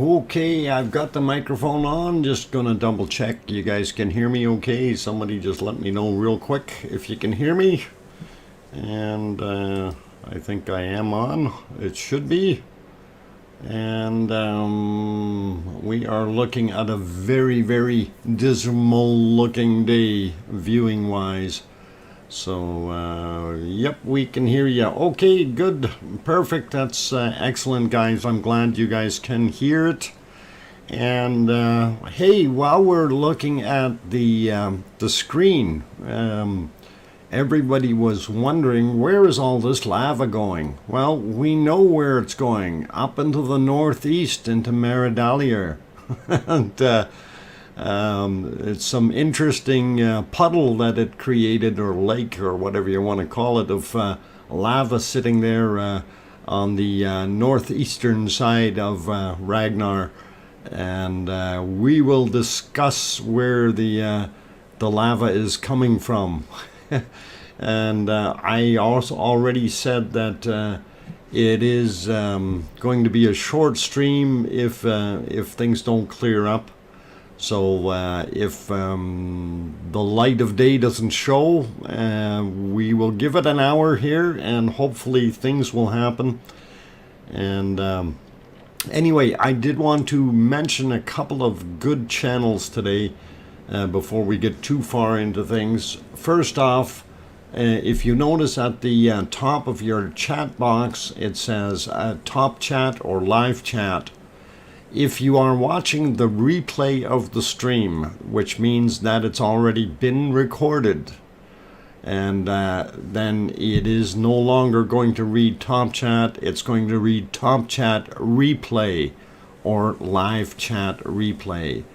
Okay, I've got the microphone on. Just gonna double check you guys can hear me okay. Somebody just let me know real quick if you can hear me. And I think I am on. It should be. And we are looking at a very, very dismal looking day viewing wise. So, yep, we can hear you. Okay, good, perfect. That's excellent, guys. I'm glad you guys can hear it. And hey, while we're looking at the screen, everybody was wondering, where is all this lava going? Well, we know where it's going, up into the northeast, into Fagradalsfjall. And it's some interesting puddle that it created, or lake, or whatever you want to call it, of lava sitting there on the northeastern side of Ragnar. And we will discuss where the lava is coming from. And I also already said that it is going to be a short stream if things don't clear up. So if the light of day doesn't show, we will give it an hour here, and hopefully things will happen. And anyway, I did want to mention a couple of good channels today before we get too far into things. First off, if you notice at the top of your chat box, it says top chat or live chat. If you are watching the replay of the stream, which means that it's already been recorded, and then it is no longer going to read top chat, it's going to read top chat replay or live chat replay.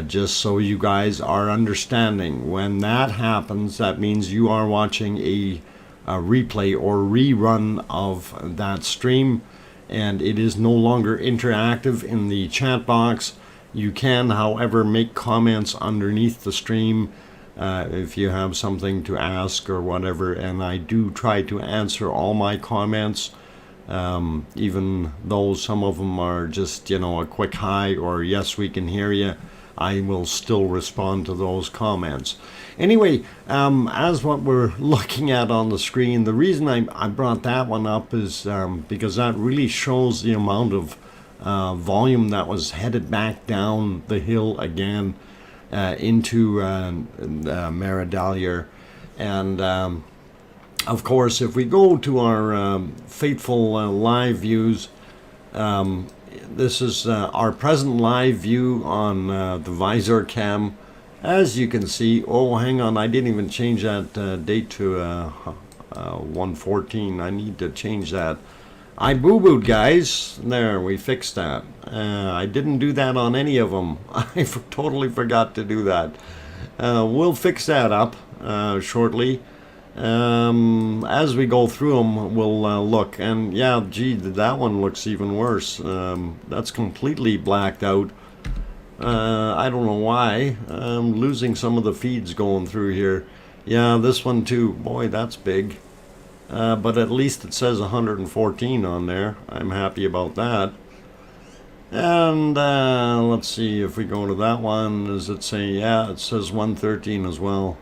Just so you guys are understanding, when that happens, that means you are watching a replay or rerun of that stream, and it is no longer interactive in the chat box. You can, however, make comments underneath the stream if you have something to ask or whatever, and I do try to answer all my comments, even though some of them are just, you know, a quick hi or yes, we can hear you. I will still respond to those comments. Anyway, as what we're looking at on the screen, the reason I brought that one up is because that really shows the amount of volume that was headed back down the hill again into Fagradalsfjall. And of course, if we go to our faithful live views, this is our present live view on the visor cam. As you can see, oh, hang on, I didn't even change that date to 114. I need to change that. I boo-booed, guys. There, we fixed that. I didn't do that on any of them. I totally forgot to do that. We'll fix that up shortly. As we go through them, we'll look. And yeah, gee, that one looks even worse. That's completely blacked out. I don't know why. I'm losing some of the feeds going through here. Yeah, this one too. Boy, that's big. But at least it says 114 on there. I'm happy about that. And let's see if we go to that one. Does it say? Yeah, it says 113 as well.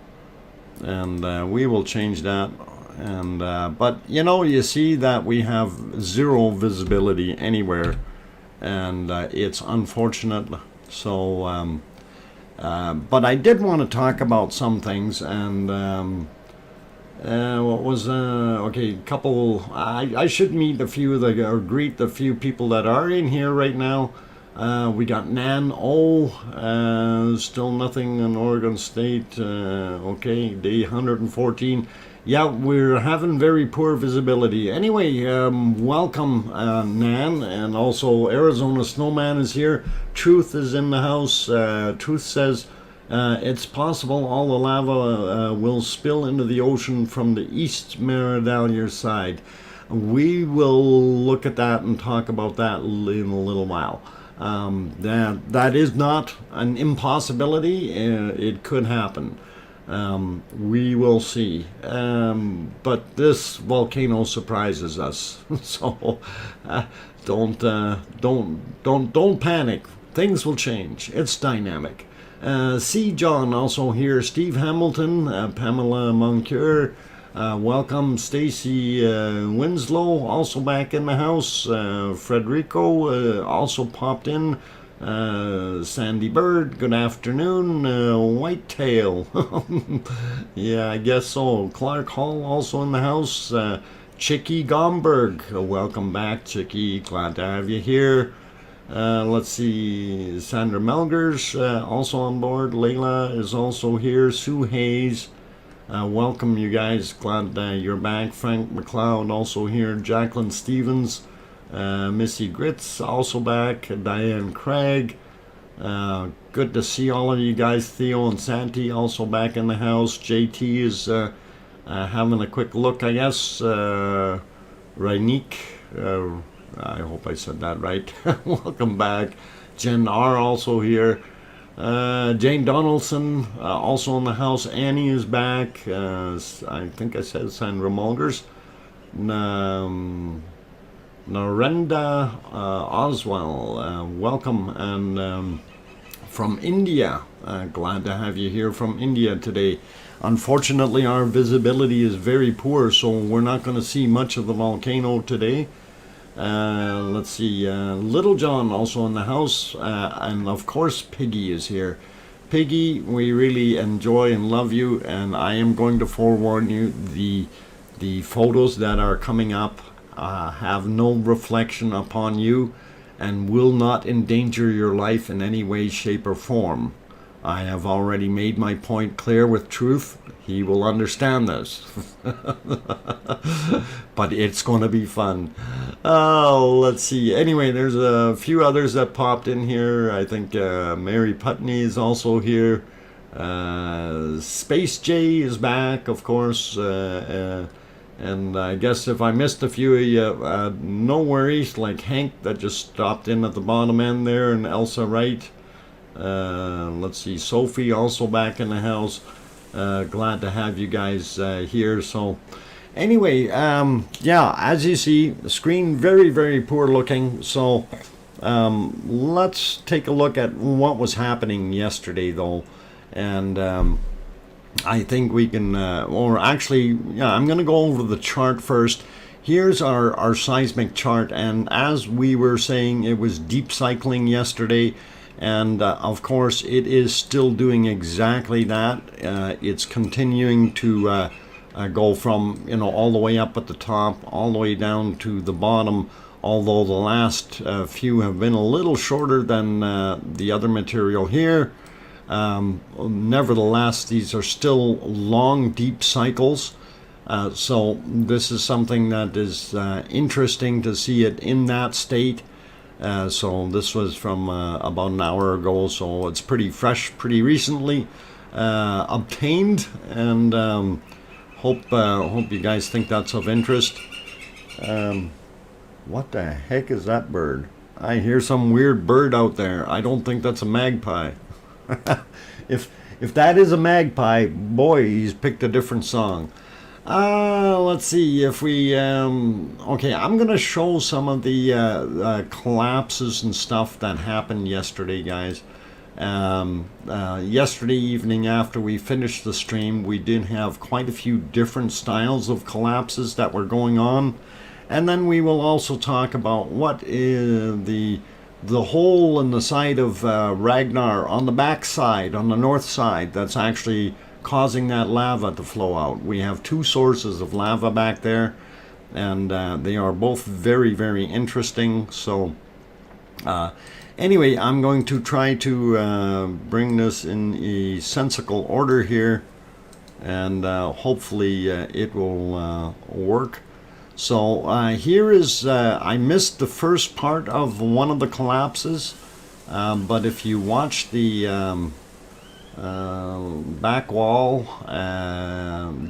And we will change that. And but you know, you see that we have zero visibility anywhere, and it's unfortunate. So but I did want to talk about some things. And what was okay, couple, I should meet a few of the, or greet the few people that are in here right now. We got Nan O, still nothing in Oregon State. Okay, day 114. Yeah, we're having very poor visibility. Anyway, welcome, Nan, and also Arizona Snowman is here. Truth is in the house. Truth says it's possible all the lava will spill into the ocean from the East Fagradalsfjall side. We will look at that and talk about that in a little while. That is not an impossibility. It could happen. We will see. But this volcano surprises us, so don't panic. Things will change. It's dynamic. C. John also here. Steve Hamilton, Pamela Moncur. Welcome, Stacy Winslow, also back in the house. Frederico also popped in. Sandy Bird, good afternoon. Whitetail, yeah, I guess so. Clark Hall also in the house. Chicky Gomberg, welcome back, Chicky. Glad to have you here. Let's see, Sandra Melgers also on board. Layla is also here. Sue Hayes. Welcome, you guys. Glad you're back. Frank McLeod also here. Jacqueline Stevens, Missy Grits also back. Diane Craig. Good to see all of you guys. Theo and Santi also back in the house. JT is having a quick look, I guess. Rainik, I hope I said that right. Welcome back. Jen R also here. Jane Donaldson also in the house. Annie is back. I think I said Sandra Mulgers. Narendra Oswell, welcome, and from India. Glad to have you here from India today. Unfortunately, our visibility is very poor, so we're not going to see much of the volcano today. Let's see, Little John also in the house, and of course Piggy is here. Piggy, we really enjoy and love you, and I am going to forewarn you, the photos that are coming up have no reflection upon you and will not endanger your life in any way, shape, or form. I have already made my point clear with Truth. He will understand this. But it's going to be fun. Oh, let's see. Anyway, there's a few others that popped in here. I think Mary Putney is also here. Space J is back, of course. And I guess if I missed a few of you, no worries. Like Hank that just stopped in at the bottom end there, and Elsa Wright. Let's see, Sophie also back in the house. Glad to have you guys here. So anyway, yeah, as you see, the screen very, very poor looking. So let's take a look at what was happening yesterday though. And I think we can, or actually, yeah, I'm going to go over the chart first. Here's our seismic chart, and as we were saying, it was deep cycling yesterday. And of course, it is still doing exactly that. It's continuing to go from, all the way up at the top, all the way down to the bottom. Although the last few have been a little shorter than the other material here. Nevertheless, these are still long, deep cycles. So this is something that is interesting to see it in that state. So this was from about an hour ago, so it's pretty fresh, pretty recently obtained, and hope you guys think that's of interest. What the heck is that bird? I hear some weird bird out there. I don't think that's a magpie. If that is a magpie, boy, he's picked a different song. Let's see if we okay, I'm gonna show some of the collapses and stuff that happened yesterday, guys. Yesterday evening after we finished the stream, we did have quite a few different styles of collapses that were going on, and then we will also talk about what is the hole in the side of Ragnar on the back side, on the north side, that's actually causing that lava to flow out. We have two sources of lava back there, and they are both very, very interesting. So anyway, I'm going to try to bring this in a sensical order here, and hopefully it will work. So here is, I missed the first part of one of the collapses, but if you watch the back wall,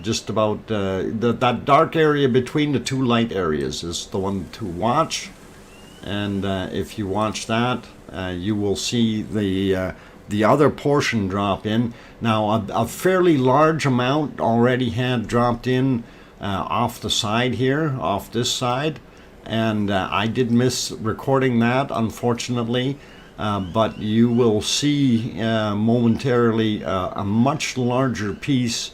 just about that dark area between the two light areas is the one to watch. And if you watch that, you will see the the other portion drop in. Now a fairly large amount already had dropped in off the side here, off this side, and I did miss recording that, unfortunately, but you will see momentarily a much larger piece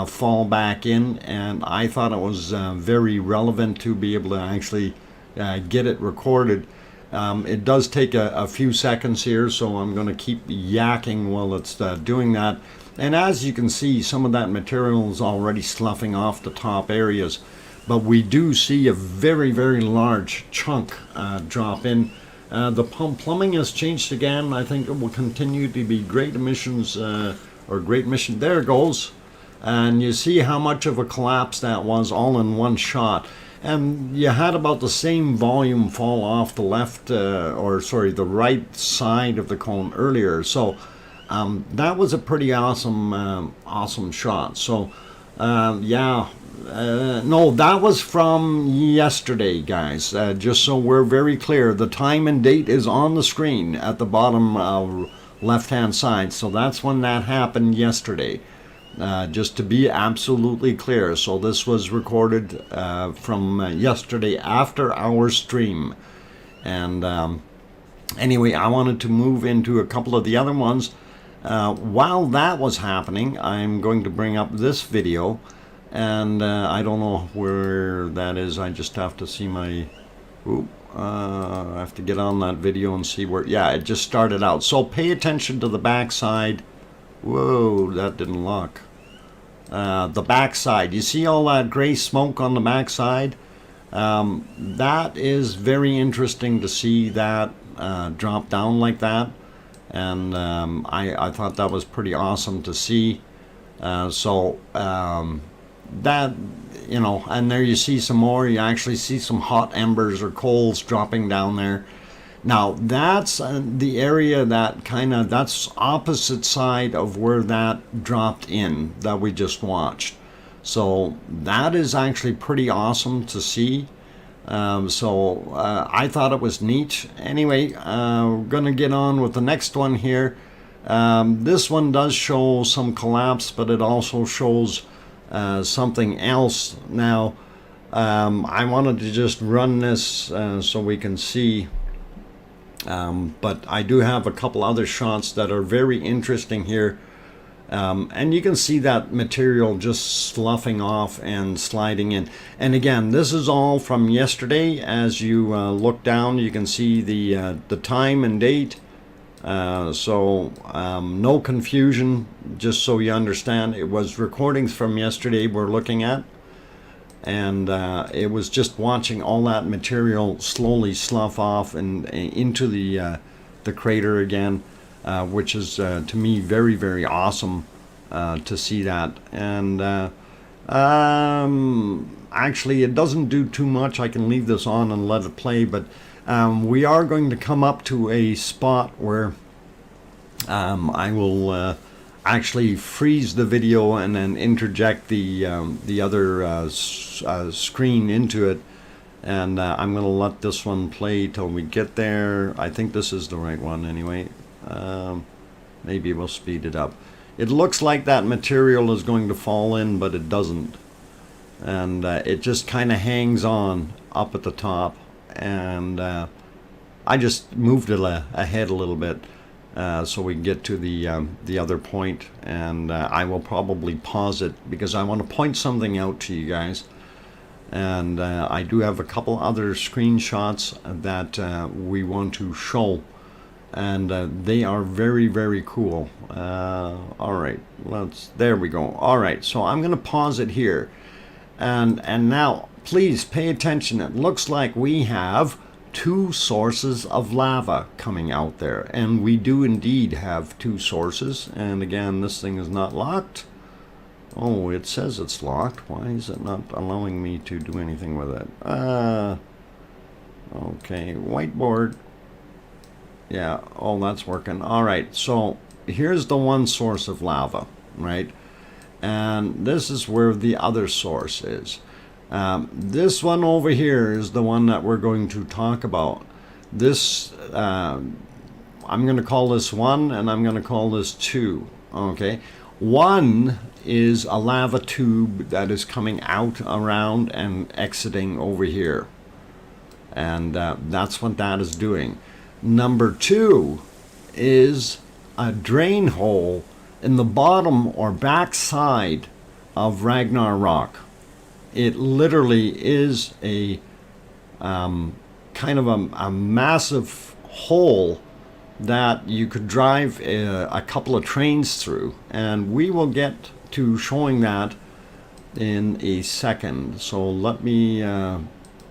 fall back in, and I thought it was very relevant to be able to actually get it recorded. It does take a few seconds here, so I'm going to keep yakking while it's doing that. And as you can see, some of that material is already sloughing off the top areas, but we do see a very, very large chunk drop in. The plumbing has changed again. I think it will continue to be great emissions, or great emission. There it goes. And you see how much of a collapse that was all in one shot. And you had about the same volume fall off the left, the right side of the cone earlier. So that was a pretty awesome shot. So no, that was from yesterday, guys. Just so we're very clear, the time and date is on the screen at the bottom left-hand side. So that's when that happened yesterday. Just to be absolutely clear. So this was recorded from yesterday after our stream. And anyway, I wanted to move into a couple of the other ones. While that was happening, I'm going to bring up this video. And I don't know where that is. I just have to see my... I have to get on that video and see where... Yeah, it just started out. So pay attention to the back side. Whoa, that didn't lock. The back side. You see all that gray smoke on the back side? That is very interesting to see that drop down like that. And I thought that was pretty awesome to see. That, you know, and there you see some more. You actually see some hot embers or coals dropping down there. Now that's the area that that's opposite side of where that dropped in that we just watched. So that is actually pretty awesome to see. I thought it was neat. Anyway, we're gonna get on with the next one here. This one does show some collapse, but it also shows something else. Now I wanted to just run this so we can see. But I do have a couple other shots that are very interesting here. And you can see that material just sloughing off and sliding in. And again, this is all from yesterday. As you look down, you can see the time and date. No confusion, just so you understand. It was recordings from yesterday we're looking at. And it was just watching all that material slowly slough off and into the crater again, which is to me very, very awesome to see that. And actually, it doesn't do too much. I can leave this on and let it play, but we are going to come up to a spot where I will actually freeze the video and then interject the other screen into it, and I'm going to let this one play till we get there. I think this is the right one anyway. Maybe we'll speed it up. It looks like that material is going to fall in, but it doesn't, and it just kind of hangs on up at the top, and I just moved it ahead a little bit. So we can get to the other point, and I will probably pause it because I want to point something out to you guys. And I do have a couple other screenshots that we want to show, and they are very, very cool. All right, there we go. All right, so I'm going to pause it here, and now please pay attention. It looks like we have two sources of lava coming out there, and we do indeed have two sources. And again, this thing is not locked. Oh, it says it's locked. Why is it not allowing me to do anything with it? Okay, whiteboard. Yeah, oh, that's working. All right, so here's the one source of lava, right? And this is where the other source is. This one over here is the one that we're going to talk about. This, I I'm going to call this 1 and I'm going to call this 2. Okay, 1 is a lava tube that is coming out around and exiting over here, and that's what that is doing. Number 2 is a drain hole in the bottom or back side of Ragnar Rock. It literally is a kind of a massive hole that you could drive a couple of trains through, and we will get to showing that in a second. So let me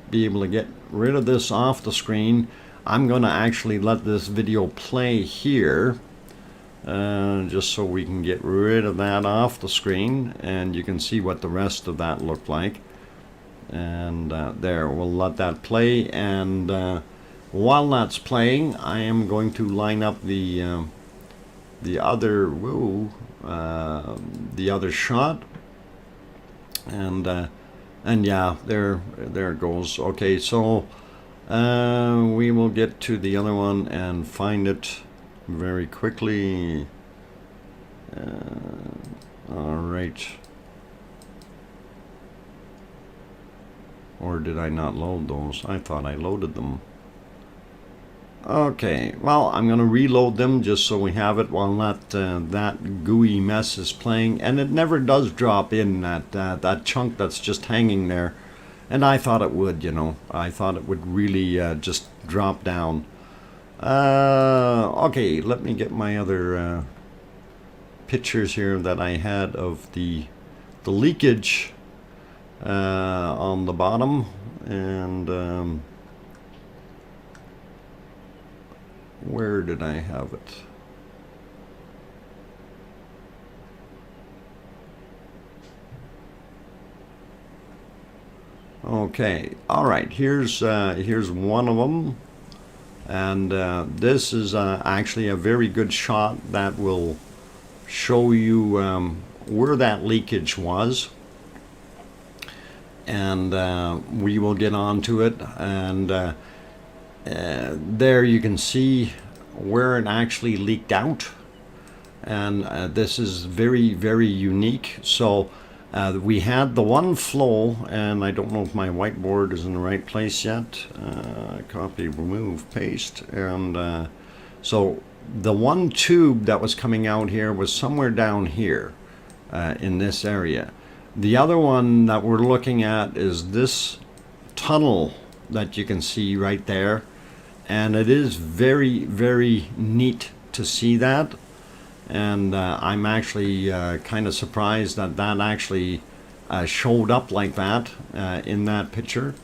be able to get rid of this off the screen. I'm going to actually let this video play here, just so we can get rid of that off the screen and you can see what the rest of that looked like. And there, we'll let that play, and while that's playing, I am going to line up the other shot, and yeah, there it goes. Okay, so we will get to the other one and find it very quickly. All right. Or did I not load those? I thought I loaded them. Okay, well, I'm going to reload them just so we have it while that gooey mess is playing. And it never does drop in that chunk that's just hanging there. And I thought it would, you know. I thought it would really just drop down. Okay, let me get my other pictures here that I had of the leakage on the bottom, and where did I have it? Okay, all right, here's one of them, and this is actually a very good shot that will show you where that leakage was. And we will get on to it, and there you can see where it actually leaked out, and this is very, very unique. So we had the one flow, and I don't know if my whiteboard is in the right place yet. Copy, remove, paste, and so the one tube that was coming out here was somewhere down here in this area. The other one that we're looking at is this tunnel that you can see right there, and it is very, very neat to see that. And I'm actually kind of surprised that that actually showed up like that in that picture.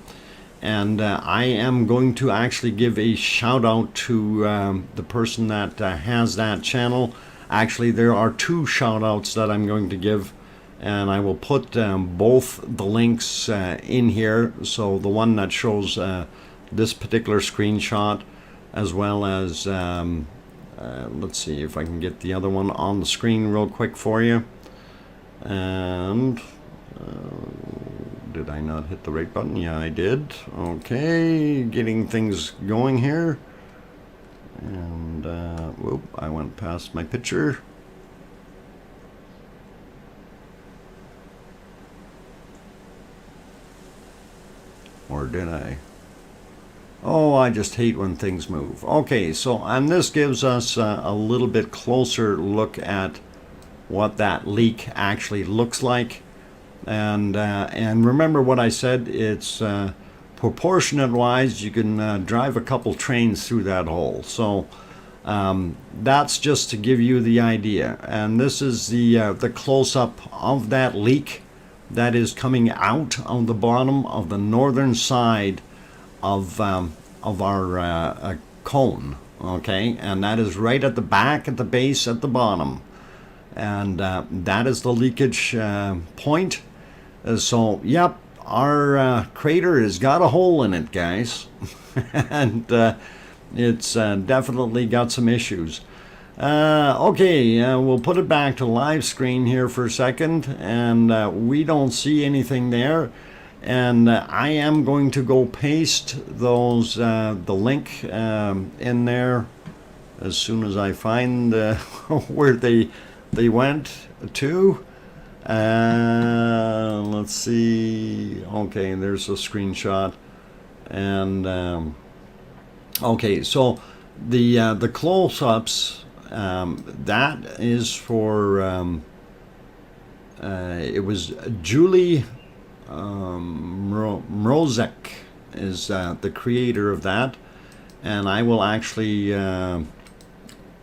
And I am going to actually give a shout out to the person that has that channel. Actually, there are 2 shout outs that I'm going to give, and I will put both the links in here. So the one that shows this particular screenshot, as well as let's see if I can get the other one on the screen real quick for you. And did I not hit the right button? Yeah, I did. Okay, getting things going here. And whoop, I went past my picture. Or did I? Oh, I just hate when things move. Okay, so, and this gives us a little bit closer look at what that leak actually looks like. And remember what I said, it's proportionate wise, you can drive a couple trains through that hole. So that's just to give you the idea. And this is the close-up of that leak that is coming out on the bottom of the northern side of our cone. Okay, and that is right at the back, at the base, at the bottom, and that is the leakage point. So yep, our crater has got a hole in it, guys. And it's definitely got some issues. Okay, we'll put it back to live screen here for a second, and we don't see anything there. And I am going to go paste those the link in there as soon as I find where they went to. Let's see. Okay, there's a screenshot. And okay, so the close-ups, that is for it was Julie Mrozek is the creator of that, and I will actually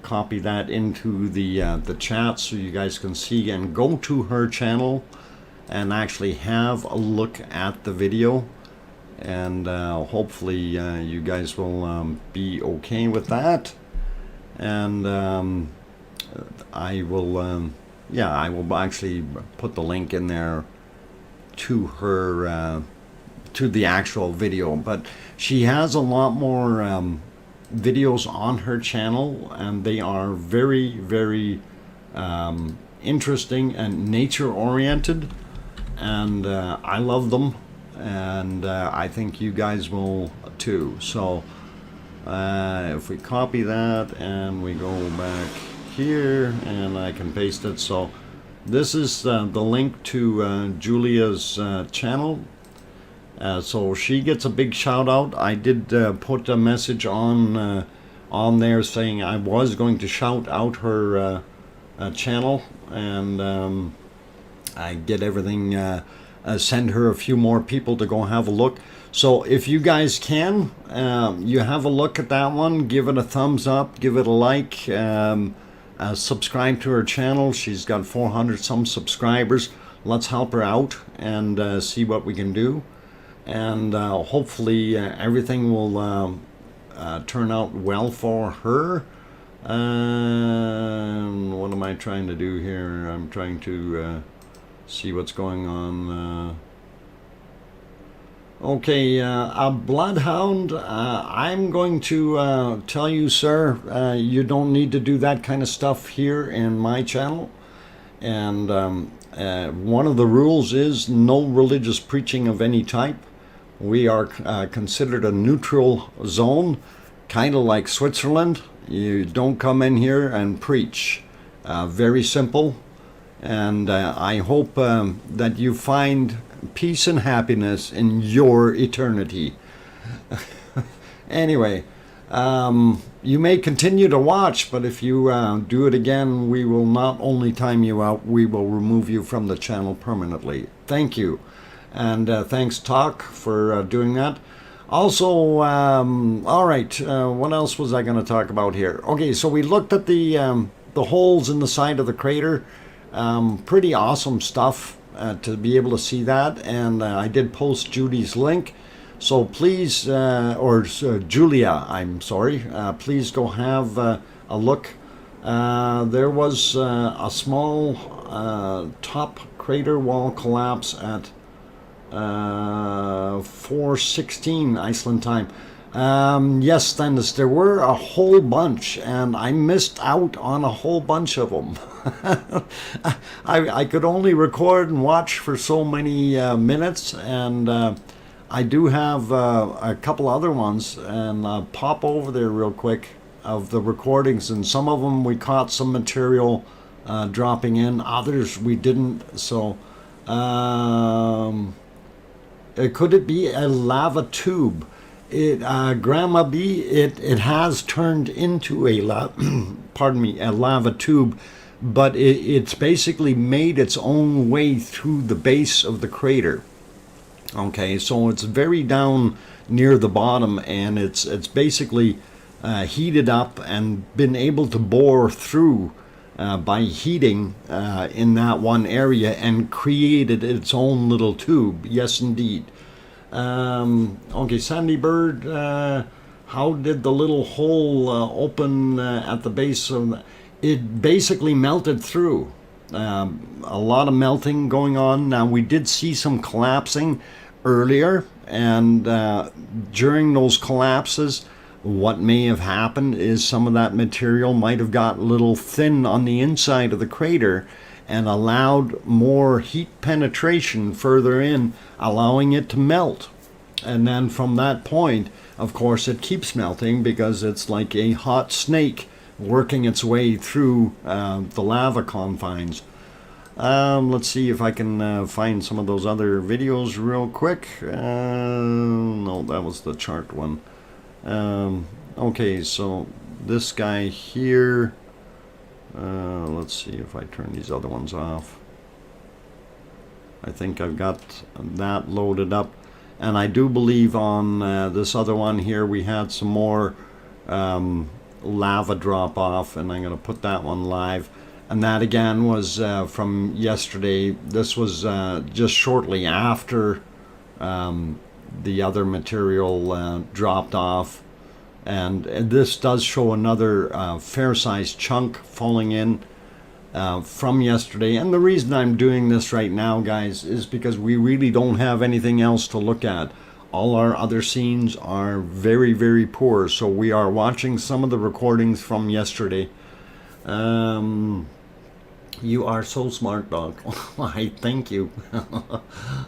copy that into the chat so you guys can see and go to her channel and actually have a look at the video, and hopefully you guys will be okay with that. And I will I will actually put the link in there to her to the actual video, but she has a lot more videos on her channel, and they are very, very interesting and nature oriented, and I love them, and I think you guys will too. So if we copy that and we go back here and I can paste it, so this is the link to Julia's channel. So she gets a big shout out. I did put a message on there saying I was going to shout out her channel, and I get everything, send her a few more people to go have a look. So if you guys can, you have a look at that one, give it a thumbs up, give it a like, subscribe to her channel. She's got 400 some subscribers. Let's help her out and see what we can do. And hopefully everything will turn out well for her. What am I trying to do here? I'm trying to see what's going on. Okay, a bloodhound, I'm going to tell you, sir, you don't need to do that kind of stuff here in my channel. And one of the rules is no religious preaching of any type. We are considered a neutral zone, kind of like Switzerland. You don't come in here and preach. Very simple. And I hope that you find peace and happiness in your eternity. Anyway, you may continue to watch, but if you do it again, we will not only time you out, we will remove you from the channel permanently. Thank you. And thanks, Talk, for doing that. Also, all right, what else was I going to talk about here? Okay, so we looked at the holes in the side of the crater. Pretty awesome stuff to be able to see that. And I did post Judy's link. So please, Julia, I'm sorry, please go have a look. There was a small top crater wall collapse at 4:16 Iceland time. Yes, Dennis, there were a whole bunch, and I missed out on a whole bunch of them. I could only record and watch for so many minutes, and I do have a couple other ones, and pop over there real quick of the recordings, and some of them we caught some material dropping in, others we didn't. So could it be a lava tube? Grandma B, it has turned into a lava tube, but it's basically made its own way through the base of the crater. Okay, so it's very down near the bottom, and it's basically heated up and been able to bore through by heating in that one area and created its own little tube. Yes, indeed. Okay, Sandy Bird, how did the little hole open at the base of it? Basically melted through. A lot of melting going on. Now, we did see some collapsing earlier, and during those collapses, what may have happened is some of that material might have got a little thin on the inside of the crater and allowed more heat penetration further in, allowing it to melt. And then from that point, of course, it keeps melting because it's like a hot snake working its way through the lava confines. Let's see if I can find some of those other videos real quick. No, that was the chart one. Okay, so this guy here, let's see if I turn these other ones off. I think I've got that loaded up. And I do believe on this other one here we had some more lava drop off, and I'm going to put that one live. And that again was from yesterday. This was just shortly after the other material dropped off. And this does show another fair-sized chunk falling in from yesterday. And the reason I'm doing this right now, guys, is because we really don't have anything else to look at. All our other scenes are very, very poor. So we are watching some of the recordings from yesterday. You are so smart, dog. I thank you.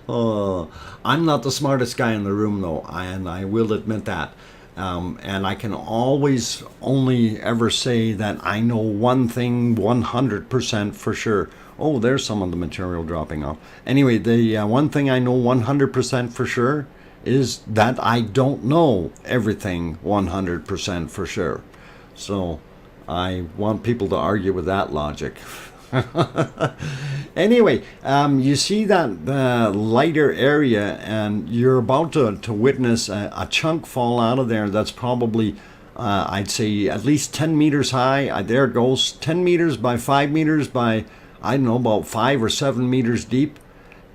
Oh, I'm not the smartest guy in the room, though, and I will admit that. And I can always only ever say that I know one thing 100% for sure. Oh, there's some of the material dropping off. Anyway, the one thing I know 100% for sure is that I don't know everything 100% for sure. So I want people to argue with that logic. Anyway, you see that lighter area, and you're about to witness a chunk fall out of there that's probably, I'd say, at least 10 meters high. There it goes, 10 meters by 5 meters by, I don't know, about 5 or 7 meters deep.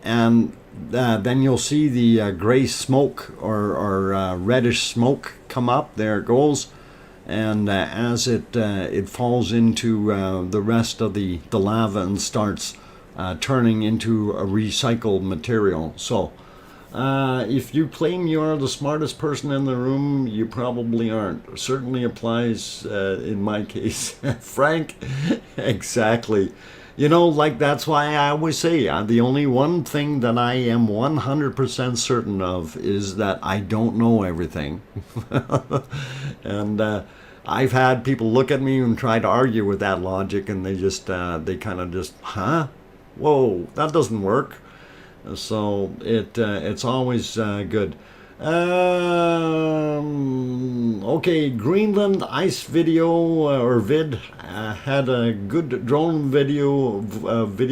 And then you'll see the gray smoke or reddish smoke come up. There it goes. And as it falls into the rest of the lava and starts turning into a recycled material. So if you claim you are the smartest person in the room, you probably aren't. Certainly applies in my case. Frank, exactly. You know, like, that's why I always say the only one thing that I am 100% certain of is that I don't know everything. And I've had people look at me and try to argue with that logic, and they just they kind of just, huh? Whoa, that doesn't work. So it's always good. Okay, Greenland ice video or vid had a good drone video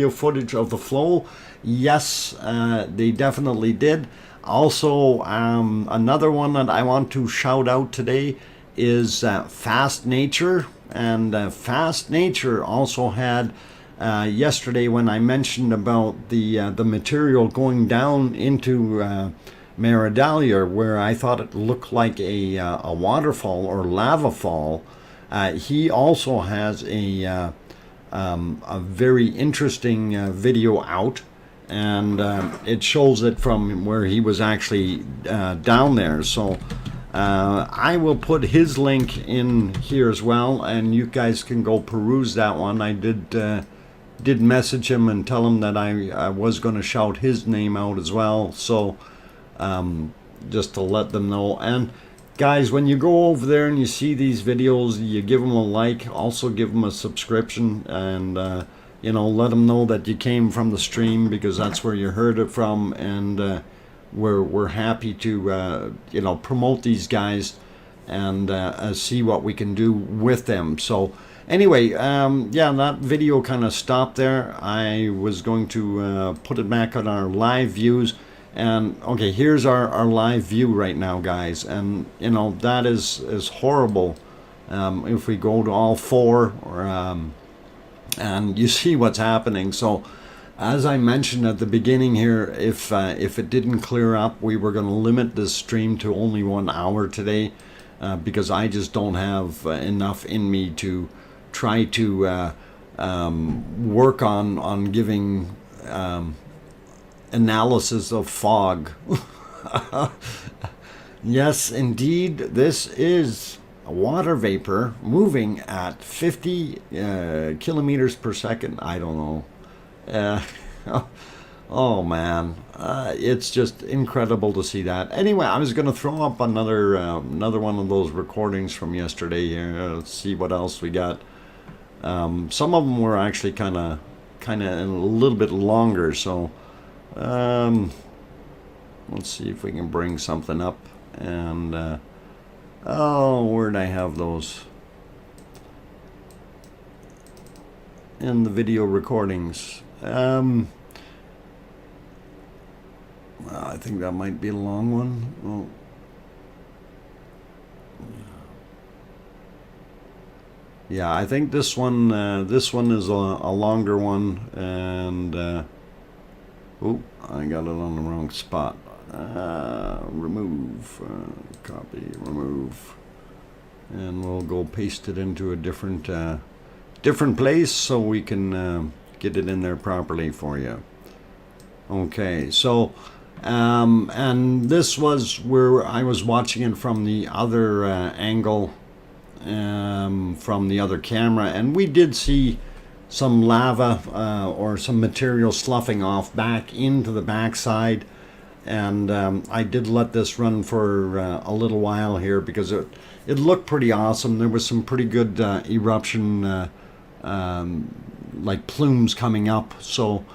footage of the flow. Yes, they definitely did. Also, another one that I want to shout out today is Fast Nature, and Fast Nature also had yesterday, when I mentioned about the material going down into Fagradalsfjall, where I thought it looked like a waterfall or lava fall. He also has a very interesting video out, and it shows it from where he was actually down there. So I will put his link in here as well, and you guys can go peruse that one. I did message him and tell him that I was going to shout his name out as well. So just to let them know. And guys, when you go over there and you see these videos, you give them a like, also give them a subscription, and you know, let them know that you came from the stream, because that's where you heard it from. And we're happy to you know, promote these guys and see what we can do with them. So anyway, yeah, that video kind of stopped there. I was going to put it back on our live views. And okay, here's our live view right now, guys, and you know, that is horrible. If we go to all four, and you see what's happening. So as I mentioned at the beginning here, if it didn't clear up, we were going to limit this stream to only 1 hour today, because I just don't have enough in me to try to work on giving analysis of fog. Yes, indeed, this is water vapor moving at 50 kilometers per second. I don't know. Oh man, it's just incredible to see that. Anyway, I was going to throw up another one of those recordings from yesterday here. Let's see what else we got. Some of them were actually kind of a little bit longer. So let's see if we can bring something up. And oh, where'd I have those? In the video recordings. I think that might be a long one. Oh. Yeah, I think this one is a longer one, and oh, I got it on the wrong spot. Remove, copy, remove, and we'll go paste it into a different place so we can get it in there properly for you. Okay, so and this was where I was watching it from the other angle, from the other camera, and we did see some lava or some material sloughing off back into the backside. And I did let this run for a little while here because it looked pretty awesome. There was some pretty good eruption like plumes coming up. So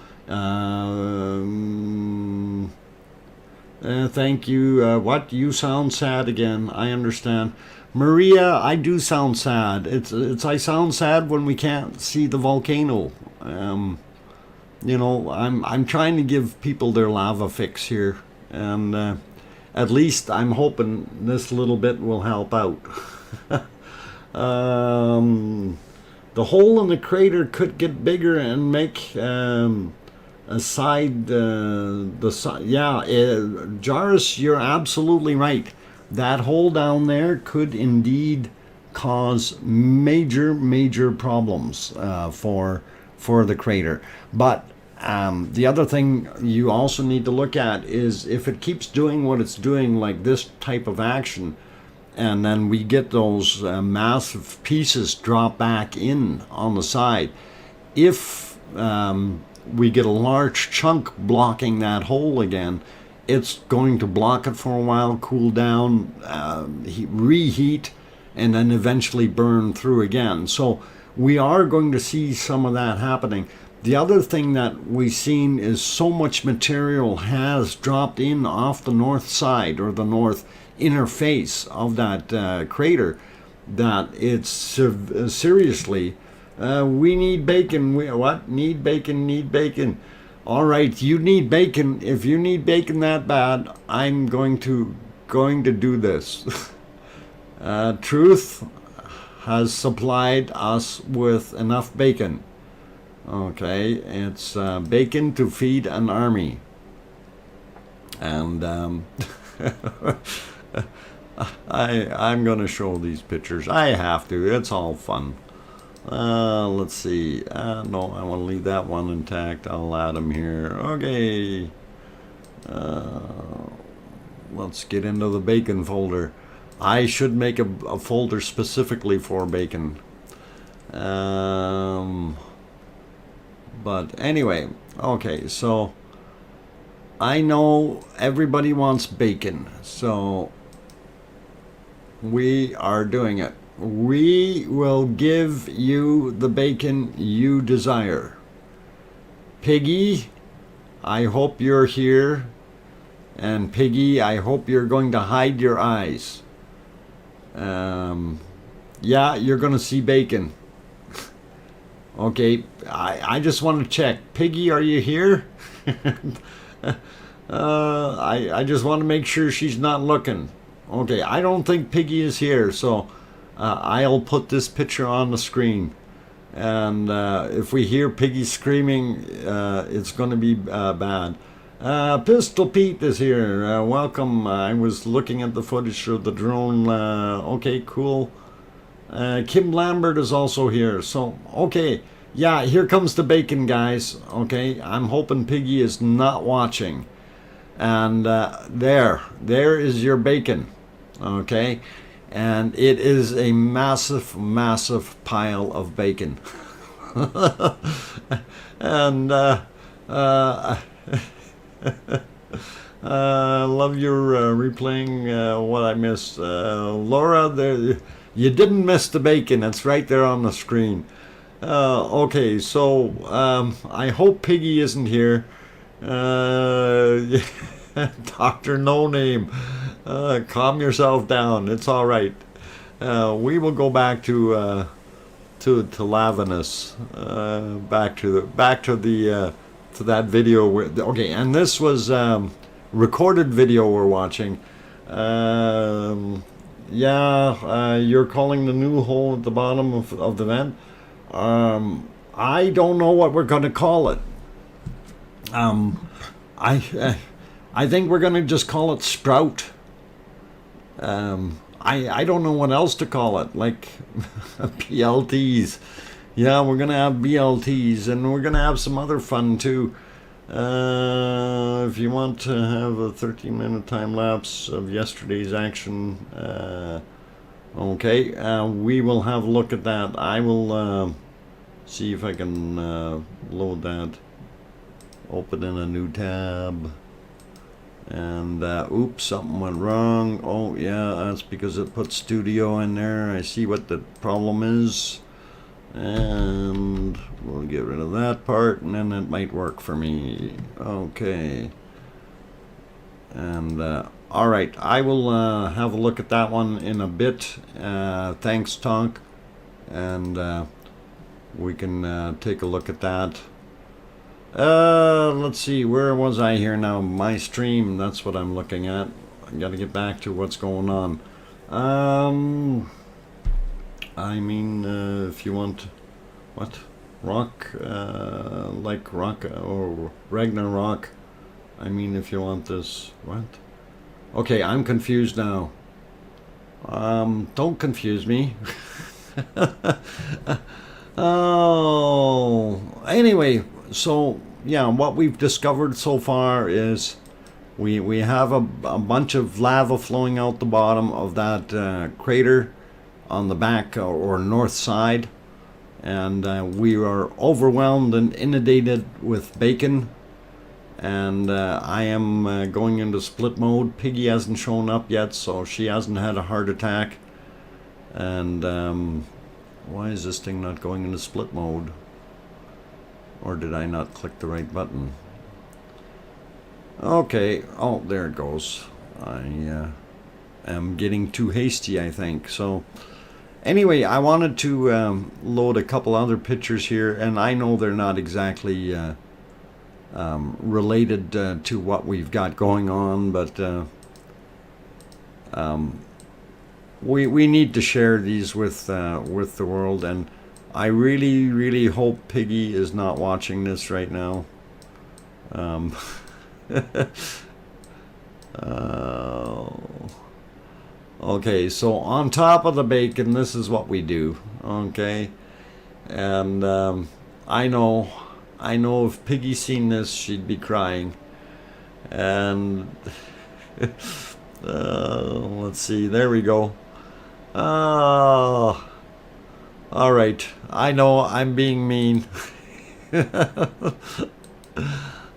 thank you. What? You sound sad again. I understand. Maria, I do sound sad. It's I sound sad when we can't see the volcano. You know, I'm trying to give people their lava fix here, and at least I'm hoping this little bit will help out. The hole in the crater could get bigger and make a side, the side. Yeah, Jairus, you're absolutely right. That hole down there could indeed cause major problems for the crater. But the other thing you also need to look at is if it keeps doing what it's doing, like this type of action, and then we get those massive pieces drop back in on the side. If we get a large chunk blocking that hole again, it's going to block it for a while, cool down, reheat, and then eventually burn through again. So we are going to see some of that happening. The other thing that we've seen is so much material has dropped in off the north side or the north inner face of that crater that it's seriously, we need bacon. What? Need bacon, need bacon. All right, you need bacon. If you need bacon that bad, I'm going to do this. Truth has supplied us with enough bacon. Okay, it's bacon to feed an army. And I'm going to show these pictures. I have to. It's all fun. Let's see. No, I want to leave that one intact. I'll add them here. Okay. Let's get into the bacon folder. I should make a folder specifically for bacon. But anyway, okay, so I know everybody wants bacon, so we are doing it. We will give you the bacon you desire. Piggy, I hope you're here. And Piggy, I hope you're going to hide your eyes. Yeah, you're going to see bacon. Okay, I just want to check. Piggy, are you here? I just want to make sure she's not looking. Okay, I don't think Piggy is here, so I'll put this picture on the screen. And if we hear Piggy screaming, it's going to be bad. Pistol Pete is here. Welcome. I was looking at the footage of the drone. Okay, cool. Kim Lambert is also here. So, okay. Yeah, here comes the bacon, guys. Okay, I'm hoping Piggy is not watching. And there is your bacon. Okay, and it is a massive pile of bacon. And Love your replaying what I missed. Laura, there, you didn't miss the bacon. It's right there on the screen. Okay, so I hope Piggy isn't here. Dr. No Name, calm yourself down. It's all right. We will go back to Lavinus, back to that video. Okay, and this was recorded video we're watching. You're calling the new hole at the bottom of the vent. I don't know what we're gonna call it. I think we're gonna just call it Sprout. I don't know what else to call it, like BLTs. Yeah, we're gonna have BLTs, and we're gonna have some other fun too. If you want to have a 13-minute time lapse of yesterday's action, okay, we will have a look at that. I will see if I can load that. Open in a new tab. And oops, something went wrong. Oh yeah, that's because it put studio in there. I see what the problem is, and we'll get rid of that part, and then it might work for me. Okay, and all right, I will have a look at that one in a bit. Thanks, Tonk, and we can take a look at that. Let's see, where was I here now? My stream, that's what I'm looking at. I gotta get back to what's going on. I mean, if you want, what? Rock, like rock, or Ragnarok. I mean, if you want this, what? Okay, I'm confused now. Don't confuse me. Oh, anyway. So yeah, what we've discovered so far is we have a bunch of lava flowing out the bottom of that crater on the back or north side, and we are overwhelmed and inundated with bacon, and I am going into split mode. Piggy hasn't shown up yet, so she hasn't had a heart attack. And why is this thing not going into split mode? Or did I not click the right button? Okay, oh, there it goes. I am getting too hasty, I think. So anyway, I wanted to load a couple other pictures here, and I know they're not exactly related to what we've got going on, but we need to share these with the world, and I really, really hope Piggy is not watching this right now. Okay, so on top of the bacon, this is what we do. Okay, and I know if Piggy seen this, she'd be crying. And let's see, there we go. All right, I know I'm being mean.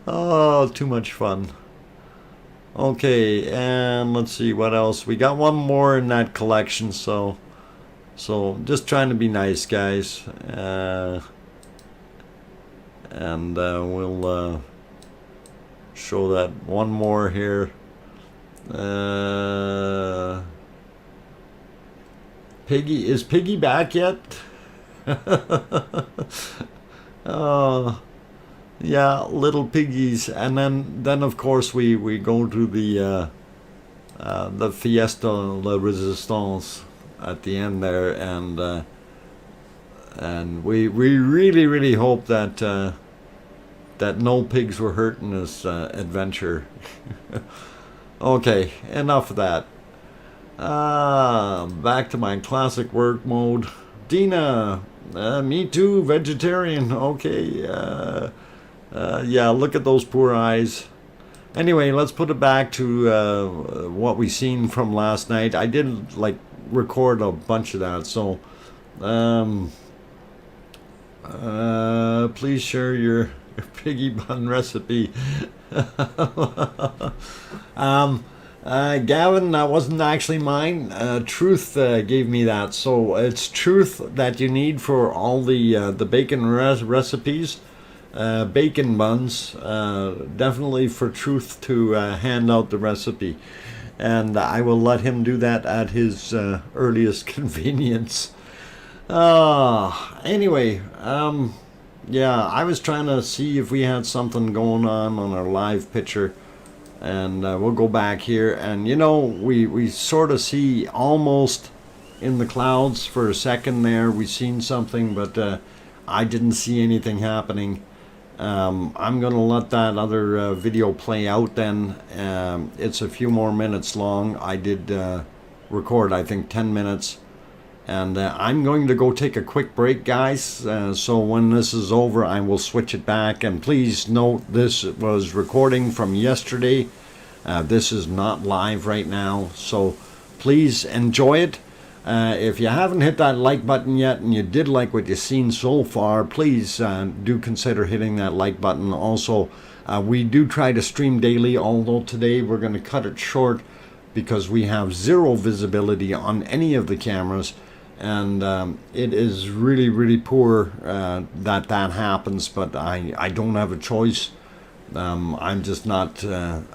Oh, too much fun. Okay, and let's see what else. We got one more in that collection, so just trying to be nice, guys. And we'll show that one more here. Piggy, is Piggy back yet? Oh, yeah, little piggies. And then of course we go to the Fiesta La Resistance at the end there, and we really hope that that no pigs were hurt in this adventure. Okay, enough of that. Back to my classic work mode. Dina, me too, vegetarian. Okay, yeah, look at those poor eyes. Anyway, let's put it back to what we seen from last night. I did like record a bunch of that, so please share piggy bun recipe. Gavin, that wasn't actually mine. Truth gave me that, so it's Truth that you need for all the bacon recipes. Bacon buns, definitely for Truth to hand out the recipe, and I will let him do that at his earliest convenience. Anyway, yeah, I was trying to see if we had something going on our live picture, and we'll go back here, and we sort of see almost in the clouds for a second there. We seen something, but I didn't see anything happening. I'm gonna let that other video play out then. It's a few more minutes long. I did record, I think, 10 minutes. And I'm going to go take a quick break, guys. So when this is over, I will switch it back. And please note, this was recording from yesterday. This is not live right now. So please enjoy it. If you haven't hit that like button yet and you did like what you've seen so far, please do consider hitting that like button. Also, we do try to stream daily, although today we're going to cut it short because we have zero visibility on any of the cameras. And it is really, really poor that happens, but I don't have a choice. I'm just not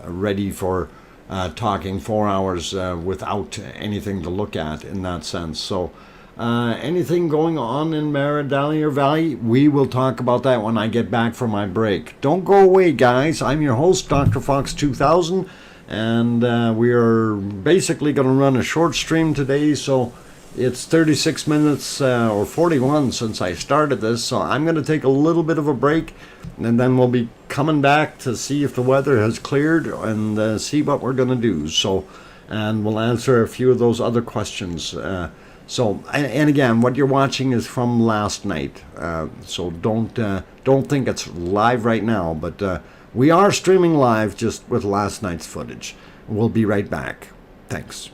ready for talking 4 hours without anything to look at in that sense. So anything going on in Fagradalsfjall Valley, we will talk about that when I get back from my break. Don't go away, guys. I'm your host, DrFox2000, and we are basically going to run a short stream today, so it's 36 minutes or 41 since I started this, so I'm going to take a little bit of a break, and then we'll be coming back to see if the weather has cleared and see what we're going to do. So, and we'll answer a few of those other questions. And again, what you're watching is from last night, so don't think it's live right now, but we are streaming live just with last night's footage. We'll be right back. Thanks.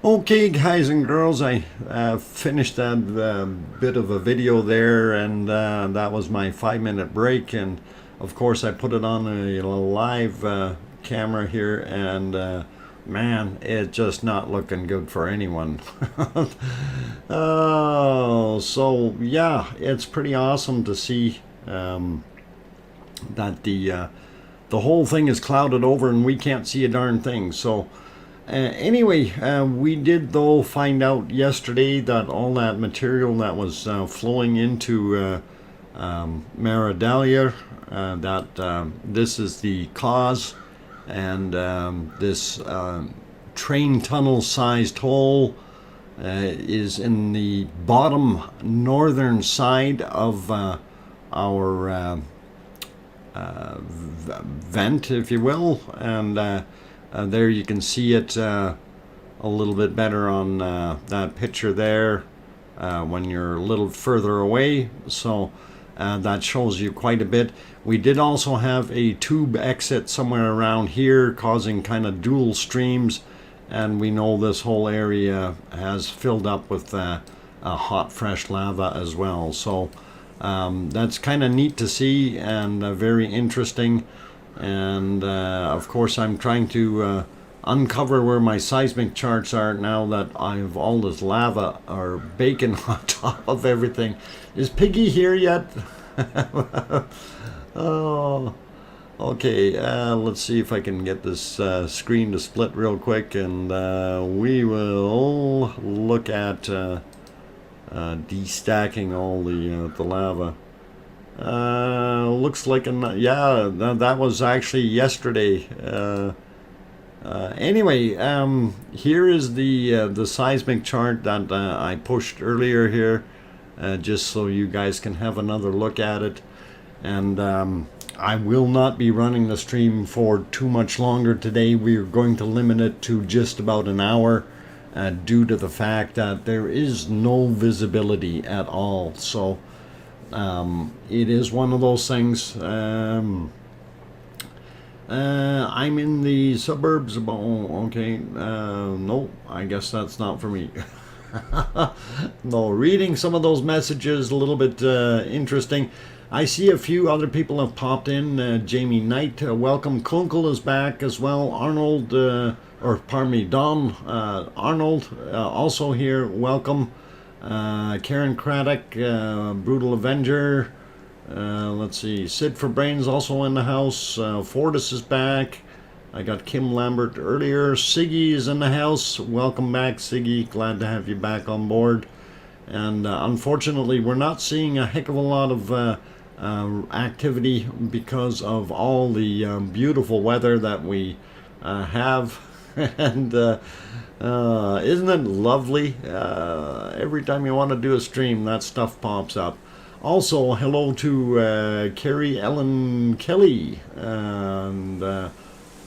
Okay, guys and girls, I finished that bit of a video there, and that was my 5-minute break. And of course, I put it on a live camera here, and man, it's just not looking good for anyone. Oh, so yeah, it's pretty awesome to see that the whole thing is clouded over and we can't see a darn thing. So anyway, we did though find out yesterday that all that material that was flowing into Fagradalsfjall, that this is the cause, and this train tunnel sized hole is in the bottom northern side of our vent, if you will, and there you can see it a little bit better on that picture there when you're a little further away. So that shows you quite a bit. We did also have a tube exit somewhere around here causing kind of dual streams, and we know this whole area has filled up with hot fresh lava as well. So that's kind of neat to see, and very interesting. And of course I'm trying to uncover where my seismic charts are now that I have all this lava or bacon on top of everything. Is Piggy here yet? Oh, okay, let's see if I can get this screen to split real quick, and we will look at destacking all the lava. Looks like yeah, that was actually yesterday. Anyway, here is the seismic chart that I pushed earlier here, just so you guys can have another look at it. And I will not be running the stream for too much longer today. We are going to limit it to just about an hour, due to the fact that there is no visibility at all. So it is one of those things. I'm in the suburbs. Okay, no, I guess that's not for me. No, reading some of those messages a little bit interesting. I see a few other people have popped in. Jamie Knight, welcome. Kunkel is back as well. Arnold, or pardon me, Don Arnold, also here. Welcome. Karen Craddock, Brutal Avenger. Let's see. Sid for Brains also in the house. Fortis is back. I got Kim Lambert earlier. Siggy is in the house. Welcome back, Siggy. Glad to have you back on board. And unfortunately, we're not seeing a heck of a lot of activity because of all the beautiful weather that we have. And isn't it lovely? Every time you want to do a stream, that stuff pops up. Also, hello to Carrie Ellen Kelly and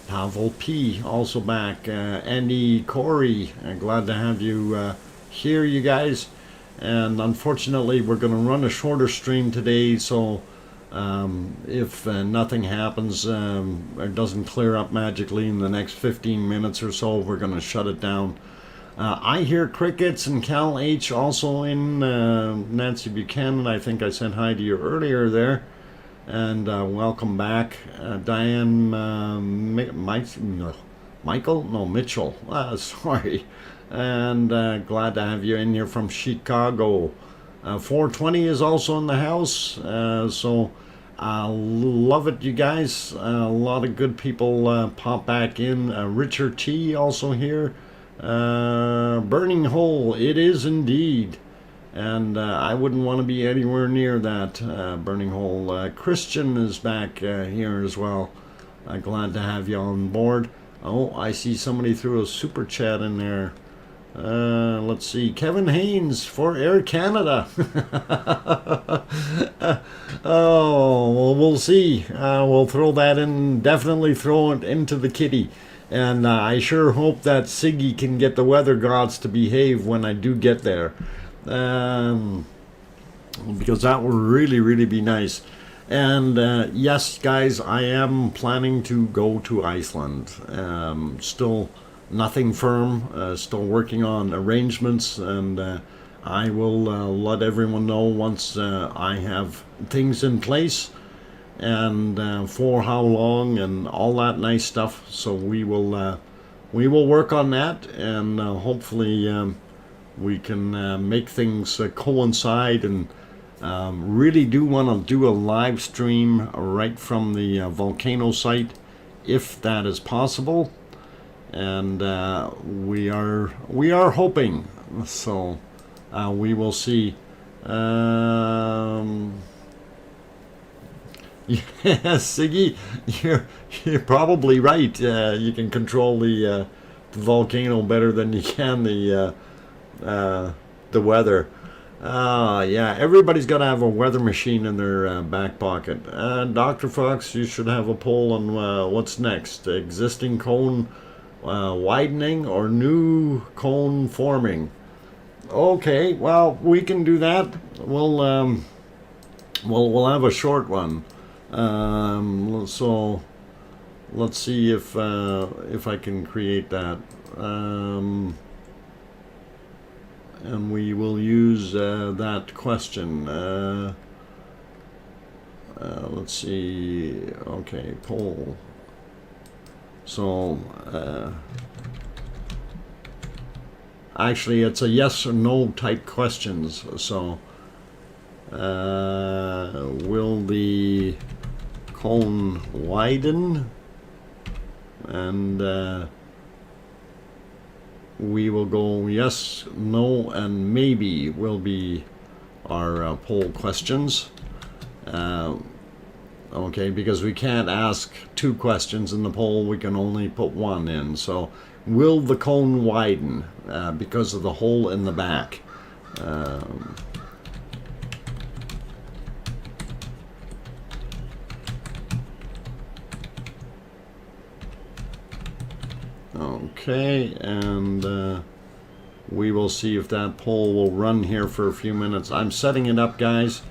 Pavel P. also back. Andy Corey, glad to have you here, you guys. And unfortunately, we're going to run a shorter stream today, so if nothing happens or doesn't clear up magically in the next 15 minutes or so, we're going to shut it down. I hear crickets, and Cal H also in. Nancy Buchanan, I think I said hi to you earlier there. And welcome back. Diane Mitchell. Sorry. And glad to have you in here from Chicago. 420 is also in the house. So I love it, you guys. A lot of good people pop back in. Richard T also here. Burning hole, it is indeed. And I wouldn't want to be anywhere near that burning hole. Christian is back here as well. Glad to have you on board. Oh, I see somebody threw a super chat in there. Let's see. Kevin Haynes for Air Canada. Oh, well, we'll see. We'll throw that in. Definitely throw it into the kitty. And I sure hope that Siggy can get the weather gods to behave when I do get there. Because that would really, really be nice. And yes, guys, I am planning to go to Iceland. Still nothing firm. Still working on arrangements, and I will let everyone know once I have things in place, and for how long and all that nice stuff. So we will work on that, and hopefully we can make things coincide, and really do want to do a live stream right from the volcano site, if that is possible, and we are hoping. So we will see. Yeah, Siggy, you're probably right. You can control the volcano better than you can the weather. Yeah, everybody's got to have a weather machine in their back pocket. Dr. Fox, you should have a poll on what's next: existing cone widening or new cone forming. Okay, well, we can do that. We'll have a short one. So let's see if I can create that. And we will use that question. Let's see. Okay, poll. So actually, it's a yes or no type questions. So will the cone widen? And we will go yes, no, and maybe will be our poll questions. Okay, because we can't ask two questions in the poll, we can only put one in. So, will the cone widen because of the hole in the back? Okay, and we will see if that poll will run here for a few minutes. I'm setting it up, guys.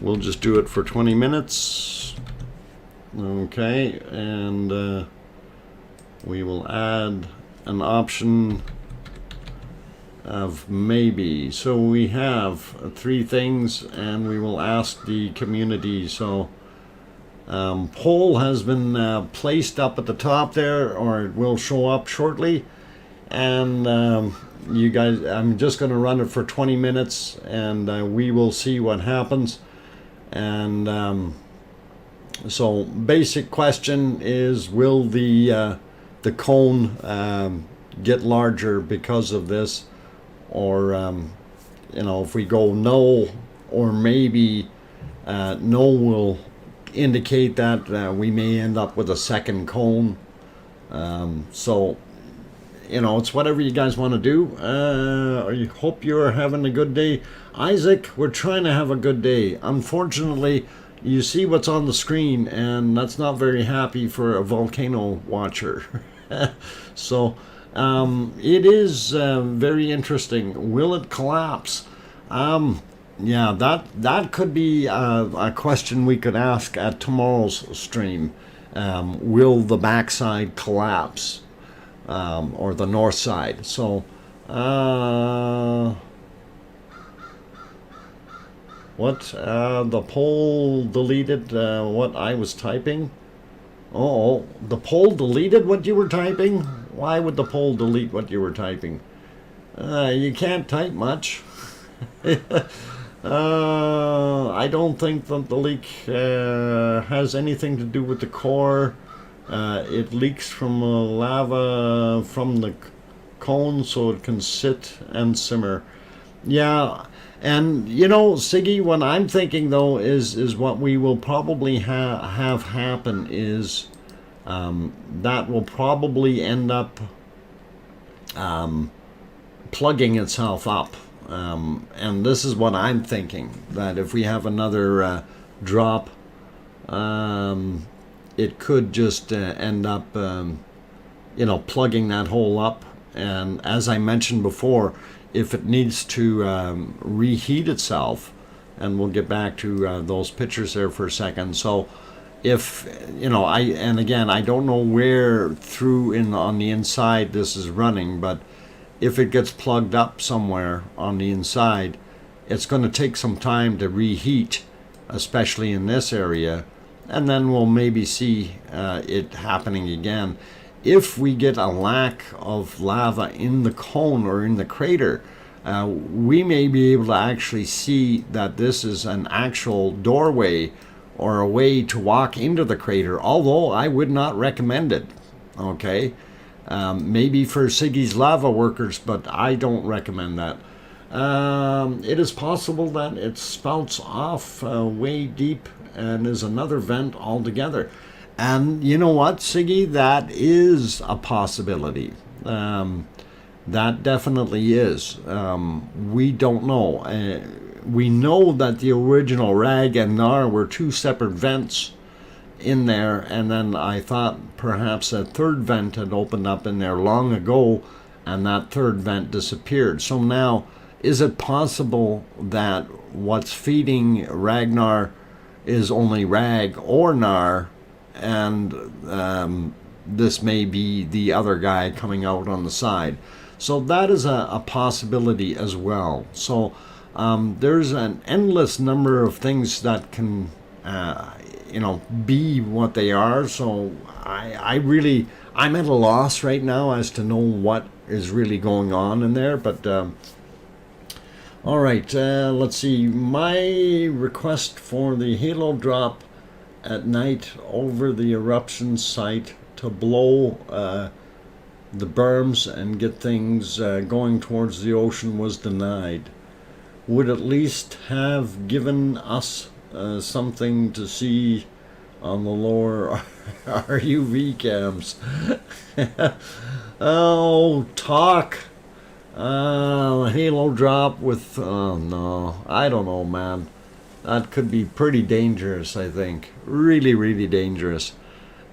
We'll just do it for 20 minutes. Okay, and we will add an option of maybe. So we have three things, and we will ask the community. So poll has been placed up at the top there, or it will show up shortly. And you guys, I'm just going to run it for 20 minutes, and we will see what happens. And so basic question is, will the cone get larger because of this? Or you know, if we go no or maybe, no will indicate that we may end up with a second cone. So you know, it's whatever you guys want to do. I hope you're having a good day. Isaac, we're trying to have a good day. Unfortunately, you see what's on the screen, and that's not very happy for a volcano watcher. So it is very interesting. Will it collapse? Yeah, that could be a question we could ask at tomorrow's stream. Will the backside collapse, or the north side? So what, the poll deleted what I was typing? Oh, the poll deleted what you were typing? Why would the poll delete what you were typing? You can't type much. I don't think that the leak has anything to do with the core. It leaks from lava from the cone, so it can sit and simmer. Yeah, and you know, Siggy, what I'm thinking though is what we will probably have happen is that will probably end up plugging itself up. And this is what I'm thinking, that if we have another drop, it could just end up, you know, plugging that hole up. And as I mentioned before, if it needs to reheat itself, and we'll get back to those pictures there for a second. So if, you know, and again, I don't know where through on the inside this is running, but if it gets plugged up somewhere on the inside, it's going to take some time to reheat, especially in this area, and then we'll maybe see it happening again. If we get a lack of lava in the cone or in the crater, we may be able to actually see that this is an actual doorway or a way to walk into the crater, although I would not recommend it. Okay, maybe for Siggy's lava workers, but I don't recommend that. It is possible that it spouts off way deep and is another vent altogether. And you know what, Siggy, that is a possibility. That definitely is. We don't know. We know that the original Rag and Nar were two separate vents in there, and then I thought perhaps a third vent had opened up in there long ago, and that third vent disappeared. So now, is it possible that what's feeding Ragnar is only Rag or Nar, and this may be the other guy coming out on the side? So that is a possibility as well. So there's an endless number of things that can, you know, be what they are. So I'm at a loss right now as to know what is really going on in there. But all right, let's see. My request for the halo drop at night over the eruption site to blow the berms and get things going towards the ocean was denied. Would at least have given us something to see on the lower RUV cams. Oh, talk. Halo drop with, oh no, I don't know, man. That could be pretty dangerous, I think. Really, really dangerous.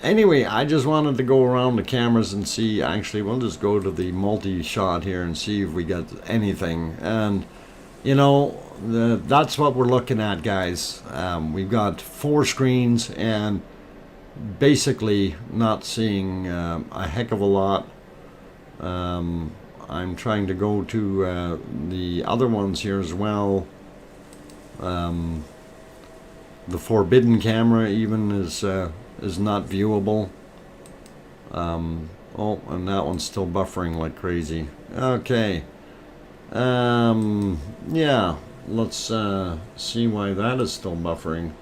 Anyway, I just wanted to go around the cameras and see. Actually, we'll just go to the multi-shot here and see if we get anything. And, you know, that's what we're looking at, guys. We've got 4 screens and basically not seeing a heck of a lot. I'm trying to go to the other ones here as well. The forbidden camera even is not viewable. Oh, and that one's still buffering like crazy. Okay. Yeah, let's see why that is still buffering.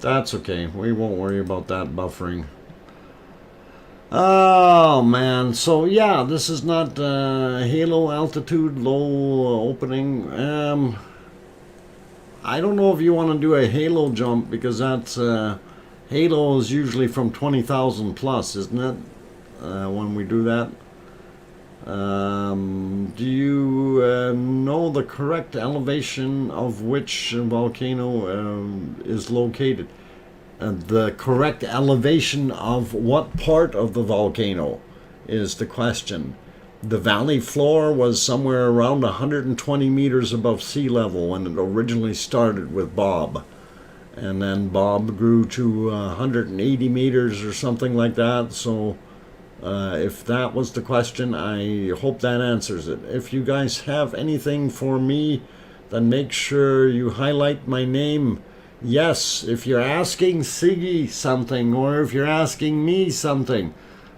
That's okay. We won't worry about that buffering. Oh man, so yeah, this is not halo altitude, low opening. I don't know if you want to do a halo jump, because that's halo is usually from 20,000 plus, isn't it? When we do that. Do you know the correct elevation of which volcano is located? The correct elevation of what part of the volcano is the question. The valley floor was somewhere around 120 meters above sea level when it originally started with Bob. And then Bob grew to 180 meters or something like that. So if that was the question, I hope that answers it. If you guys have anything for me, then make sure you highlight my name. Yes, if you're asking Siggy something, or if you're asking me something,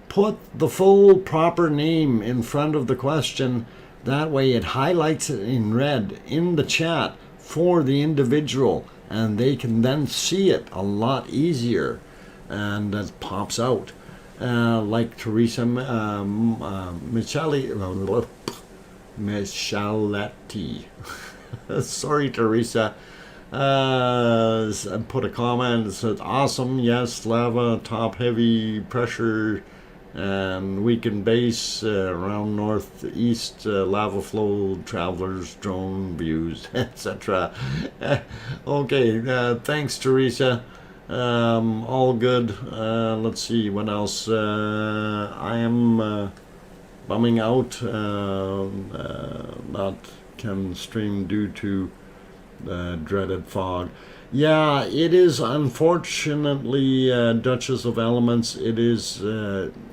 put the full proper name in front of the question. That way it highlights it in red in the chat for the individual, and they can then see it a lot easier, and it pops out. Like Teresa Michaletti. Sorry, Teresa. Put a comment that said, awesome, yes, lava, top heavy pressure, and weakened base around northeast, lava flow, travelers, drone views, etc. Okay, thanks, Teresa. All good. Let's see what else. I am bumming out, not can stream due to the dreaded fog. Yeah, it is unfortunately, Duchess of Elements. It is.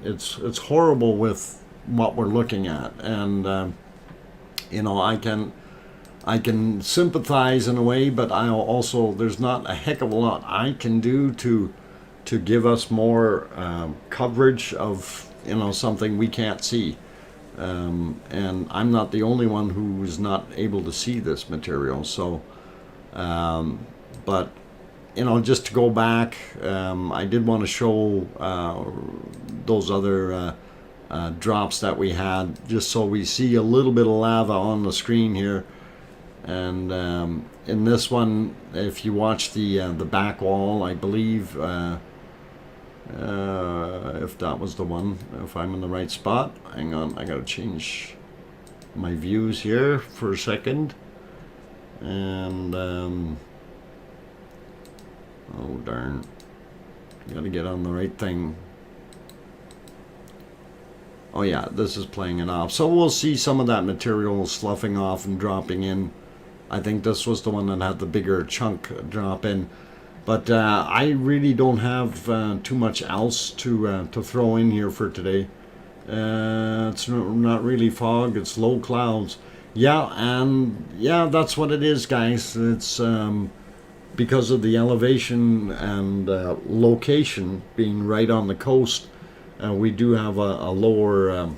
It's horrible with what we're looking at, and you know, I can sympathize in a way, but I also, there's not a heck of a lot I can do to give us more coverage of, you know, something we can't see. And I'm not the only one who's not able to see this material. So, but you know, just to go back, I did want to show those other drops that we had, just so we see a little bit of lava on the screen here. And in this one, if you watch the back wall, I believe, if that was the one, if I'm in the right spot. Hang on, I gotta change my views here for a second. And oh darn, gotta get on the right thing. Oh yeah, this is playing it off. So we'll see some of that material sloughing off and dropping in. I think this was the one that had the bigger chunk drop in. But I really don't have too much else to throw in here for today. It's not really fog, it's low clouds. Yeah, and yeah, that's what it is, guys. It's because of the elevation and location being right on the coast. We do have a lower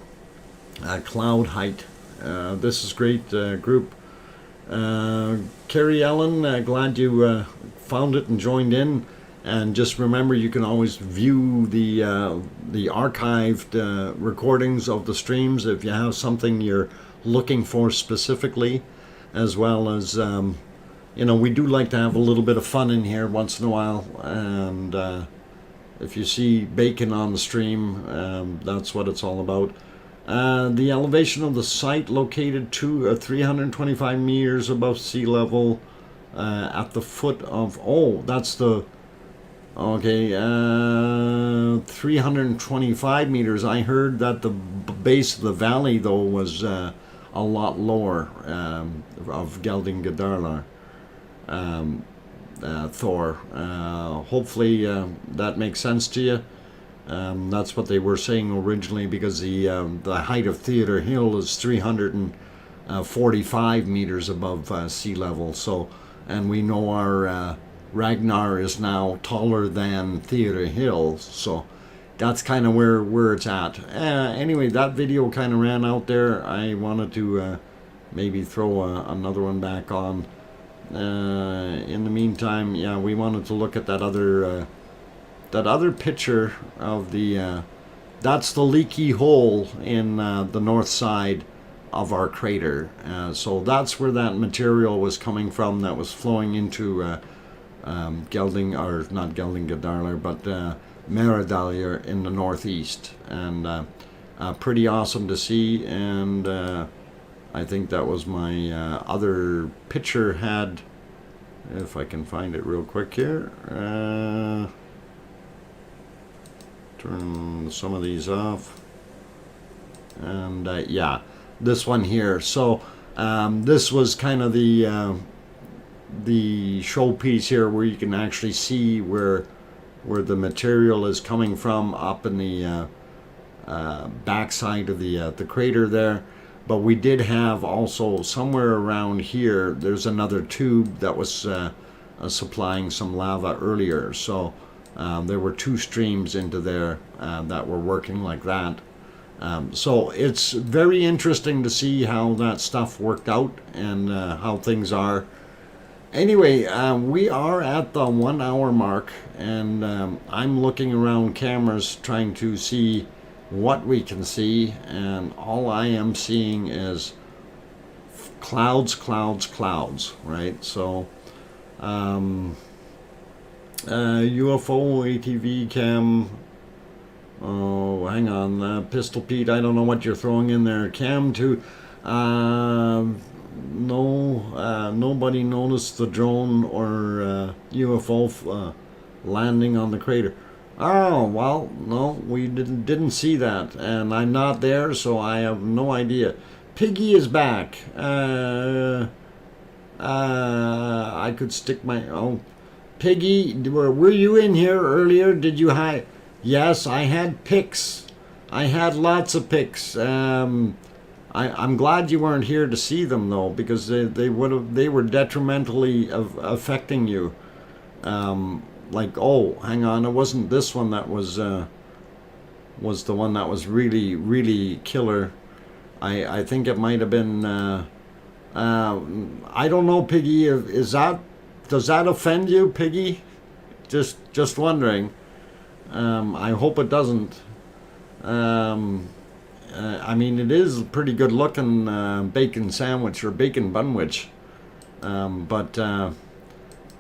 cloud height. This is great, group. Carrie Ellen, glad you found it and joined in. And just remember, you can always view the archived recordings of the streams if you have something you're looking for specifically, as well as you know, we do like to have a little bit of fun in here once in a while. And if you see bacon on the stream, that's what it's all about. The elevation of the site, located 325 meters above sea level, at the foot of, oh, that's the, okay, 325 meters. I heard that the base of the valley, though, was a lot lower, of Geldingadarlar, Thor. Hopefully that makes sense to you. That's what they were saying originally, because the height of Theatre Hill is 345 meters above sea level. So, and we know our Ragnar is now taller than Theatre Hill, so that's kind of where it's at. Anyway, that video kind of ran out there. I wanted to maybe throw another one back on. In the meantime, yeah, we wanted to look at that other picture of the that's the leaky hole in the north side of our crater. So that's where that material was coming from, that was flowing into Gelding, or not Geldingadarlar, but Fagradalsfjall in the northeast. And pretty awesome to see. And I think that was my other picture had, if I can find it real quick here. Turn some of these off. And yeah, this one here. So this was kind of the showpiece here, where you can actually see where the material is coming from, up in the backside of the crater there. But we did have also somewhere around here, there's another tube that was supplying some lava earlier. So there were two streams into there that were working like that. So it's very interesting to see how that stuff worked out, and how things are. Anyway, we are at the 1 hour mark, and I'm looking around cameras trying to see what we can see, and all I am seeing is clouds, clouds, clouds, right? So UFO, ATV cam, oh, hang on, Pistol Pete, I don't know what you're throwing in there. Cam 2, no, nobody noticed the drone or UFO landing on the crater. Oh, well, no, we didn't see that, and I'm not there, so I have no idea. Piggy is back. I could stick my... Oh, Piggy, were you in here earlier? Did you hide? Yes, I had pics. I had lots of pics. I'm glad you weren't here to see them though, because they were detrimentally affecting you. Like, oh, hang on, it wasn't this one that was the one that was really, really killer. I think it might have been. I don't know, Piggy. Does that offend you, Piggy? Just wondering. I hope it doesn't. I mean, it is a pretty good looking bacon sandwich or bacon bunwich. But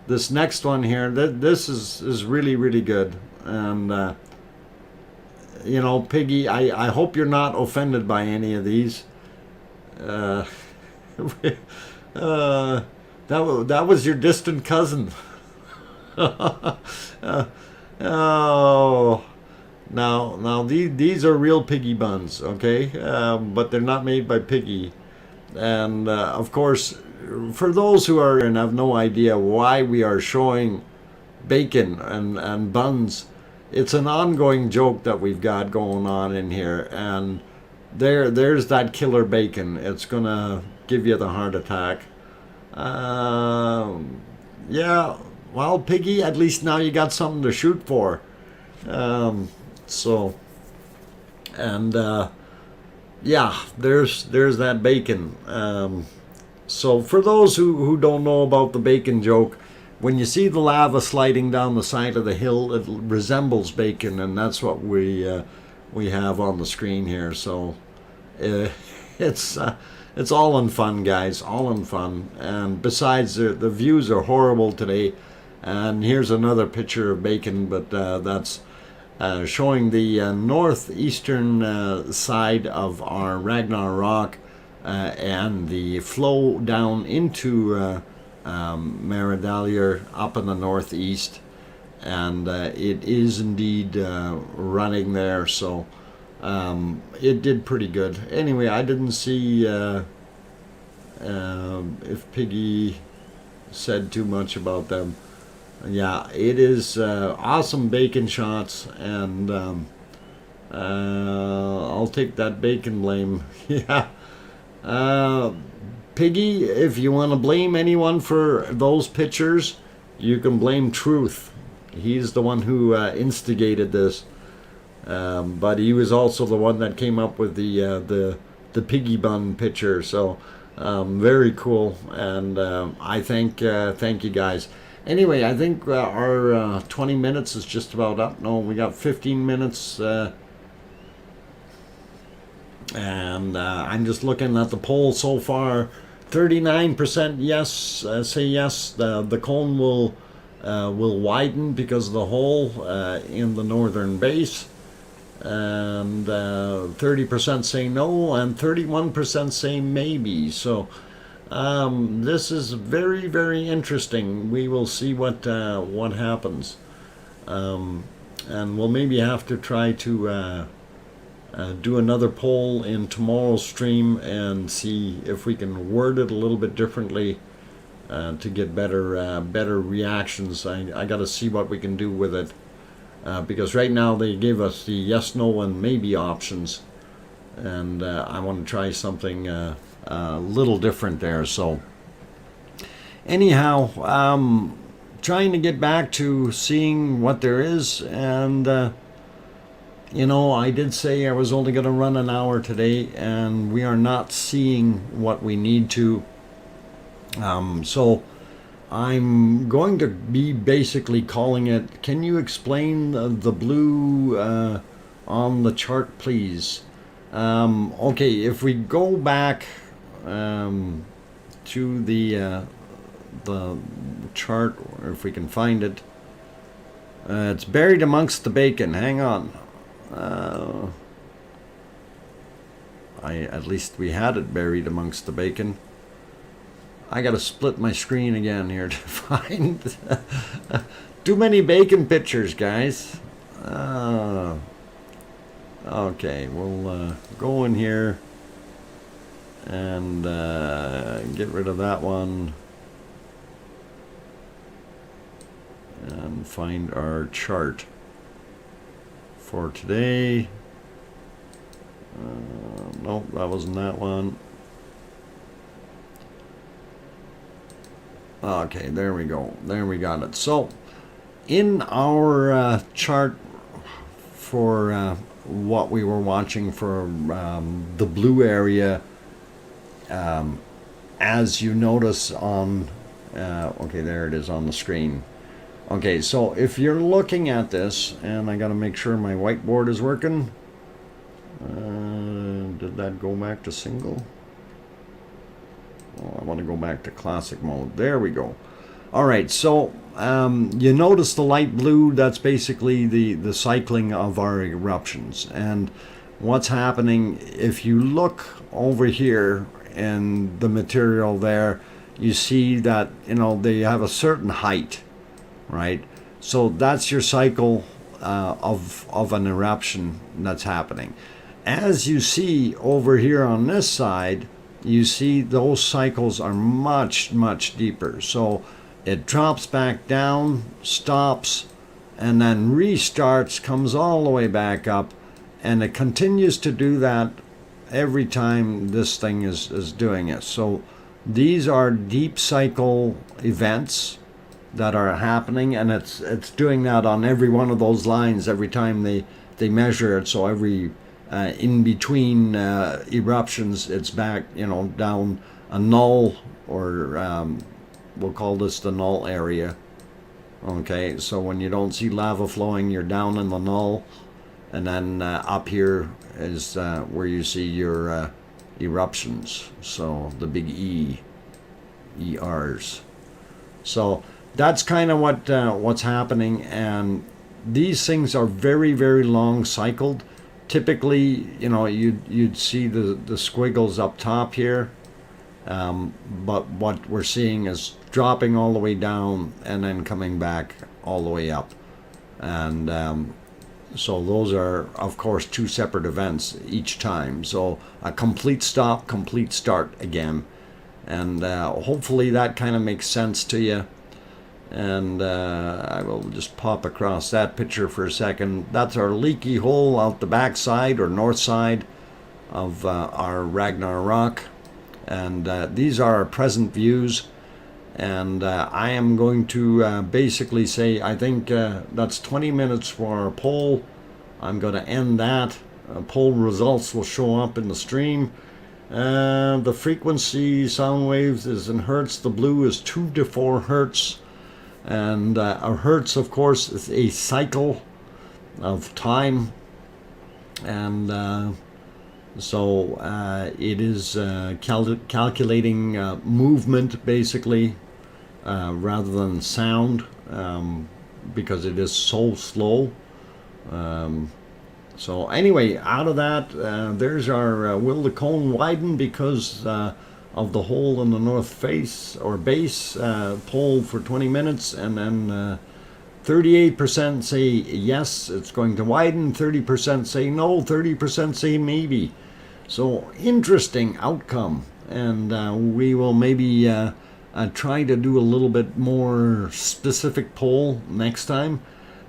this next one here, this is really, really good. And, you know, Piggy, I hope you're not offended by any of these. That was your distant cousin. Oh. Now these are real piggy buns, okay? But they're not made by Piggy. And of course, for those who are and have no idea why we are showing bacon and buns, it's an ongoing joke that we've got going on in here. And there's that killer bacon. It's gonna give you the heart attack. Yeah, well, Piggy, at least now you got something to shoot for. So, and yeah, there's that bacon. So for those who don't know about the bacon joke, when you see the lava sliding down the side of the hill, it resembles bacon, and that's what we have on the screen here. So it's all in fun, guys, all in fun. And besides, the views are horrible today. And here's another picture of bacon, but that's showing the northeastern side of our Ragnar Rock and the flow down into Maradaljar up in the northeast. And it is indeed running there, so it did pretty good. Anyway, I didn't see if Piggy said too much about them. Yeah, it is awesome bacon shots, and I'll take that bacon blame. Yeah. Piggy, if you want to blame anyone for those pictures, you can blame Truth. He's the one who instigated this. But he was also the one that came up with the piggy bun picture. So very cool, and I thank you guys. Anyway, I think our 20 minutes is just about up. No, we got 15 minutes. And I'm just looking at the poll so far. 39% yes, say yes. The cone will widen because of the hole in the northern base. And 30% say no, and 31% say maybe. So this is very, very interesting. We will see what happens, and we'll maybe have to try to do another poll in tomorrow's stream and see if we can word it a little bit differently to get better reactions. I got to see what we can do with it, because right now they gave us the yes, no, and maybe options, and I want to try something a little different there. So anyhow, trying to get back to seeing what there is, and you know, I did say I was only going to run an hour today, and we are not seeing what we need to. So I'm going to be basically calling it, can you explain the blue on the chart, please? Okay, if we go back to the chart, or if we can find it, it's buried amongst the bacon. Hang on. At least we had it buried amongst the bacon. I gotta split my screen again here to find too many bacon pictures, guys. Okay, we'll go in here and get rid of that one and find our chart for today. Nope, that wasn't that one. Okay, there we go. There we got it. So in our chart for what we were watching for the blue area, as you notice on okay, there it is on the screen. Okay, so if you're looking at this, and I got to make sure my whiteboard is working. Did that go back to single? Oh, I want to go back to classic mode. There we go. All right, so you notice the light blue, that's basically the cycling of our eruptions. And what's happening, if you look over here in the material there, you see that, you know, they have a certain height, right? So that's your cycle of an eruption that's happening. As you see over here on this side, you see those cycles are much, much deeper. So it drops back down, stops, and then restarts, comes all the way back up, and it continues to do that every time this thing is doing it. So these are deep cycle events that are happening, and it's doing that on every one of those lines every time they measure it. So every in between eruptions, it's back, you know, down a null, or we'll call this the null area. Okay, so when you don't see lava flowing, you're down in the null, and then up here is where you see your eruptions. So the big ERs. So that's kind of what's happening, and these things are very, very long cycled. Typically, you know, you'd see the squiggles up top here, but what we're seeing is dropping all the way down and then coming back all the way up. And so those are, of course, two separate events each time. So a complete stop, complete start again. And hopefully that kind of makes sense to you. And I will just pop across that picture for a second. That's our leaky hole out the back side or north side of our Ragnar Rock. And these are our present views. And I am going to basically say, I think that's 20 minutes for our poll. I'm going to end that. Poll results will show up in the stream. The frequency sound waves is in hertz. The blue is 2 to 4 hertz. And a hertz, of course, is a cycle of time. And so it is calculating movement, basically, rather than sound, because it is so slow. So anyway, out of that, there's our will the cone widen because of the hole in the north face or base poll for 20 minutes, and then 38% say yes, it's going to widen, 30% say no, 30% say maybe. So interesting outcome, and we will maybe try to do a little bit more specific poll next time,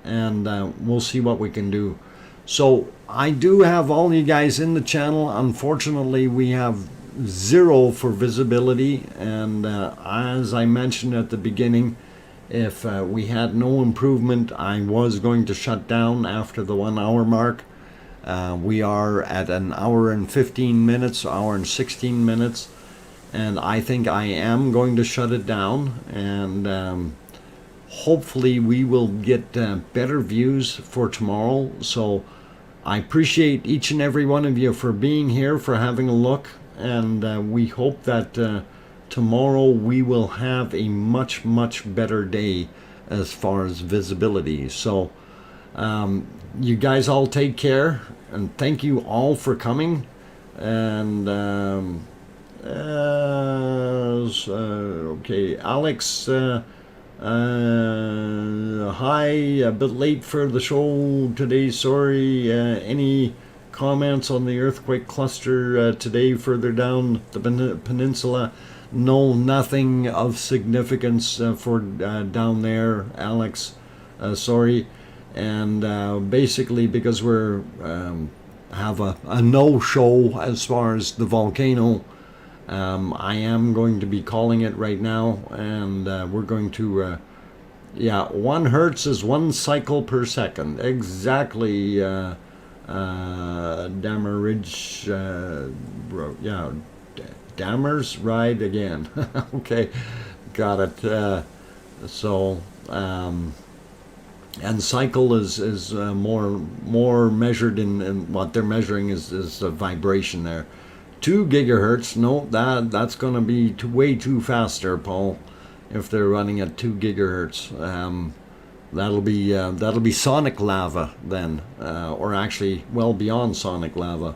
and we'll see what we can do. So I do have all you guys in the channel. Unfortunately, we have 0 for visibility, and as I mentioned at the beginning, if we had no improvement, I was going to shut down after the 1 hour mark. We are at an hour and 15 minutes, hour and 16 minutes, and I think I am going to shut it down, and hopefully we will get better views for tomorrow. So I appreciate each and every one of you for being here, for having a look, and we hope that tomorrow we will have a much, much better day as far as visibility. So you guys all take care, and thank you all for coming. And okay, Alex, hi, a bit late for the show today, sorry. Any comments on the earthquake cluster today further down the peninsula. No, nothing of significance for down there, Alex. Sorry. And basically because we're have a no-show as far as the volcano, I am going to be calling it right now, and we're going to yeah, 1 hertz is 1 cycle per second. Exactly, Dammer Ridge, yeah, Dammers Ride again. Okay, got it. So, and cycle is more measured in what they're measuring is the vibration there. 2 gigahertz, no, that's going to be way too fast there, Paul. If they're running at 2 gigahertz, that'll be sonic lava then, or actually well beyond sonic lava.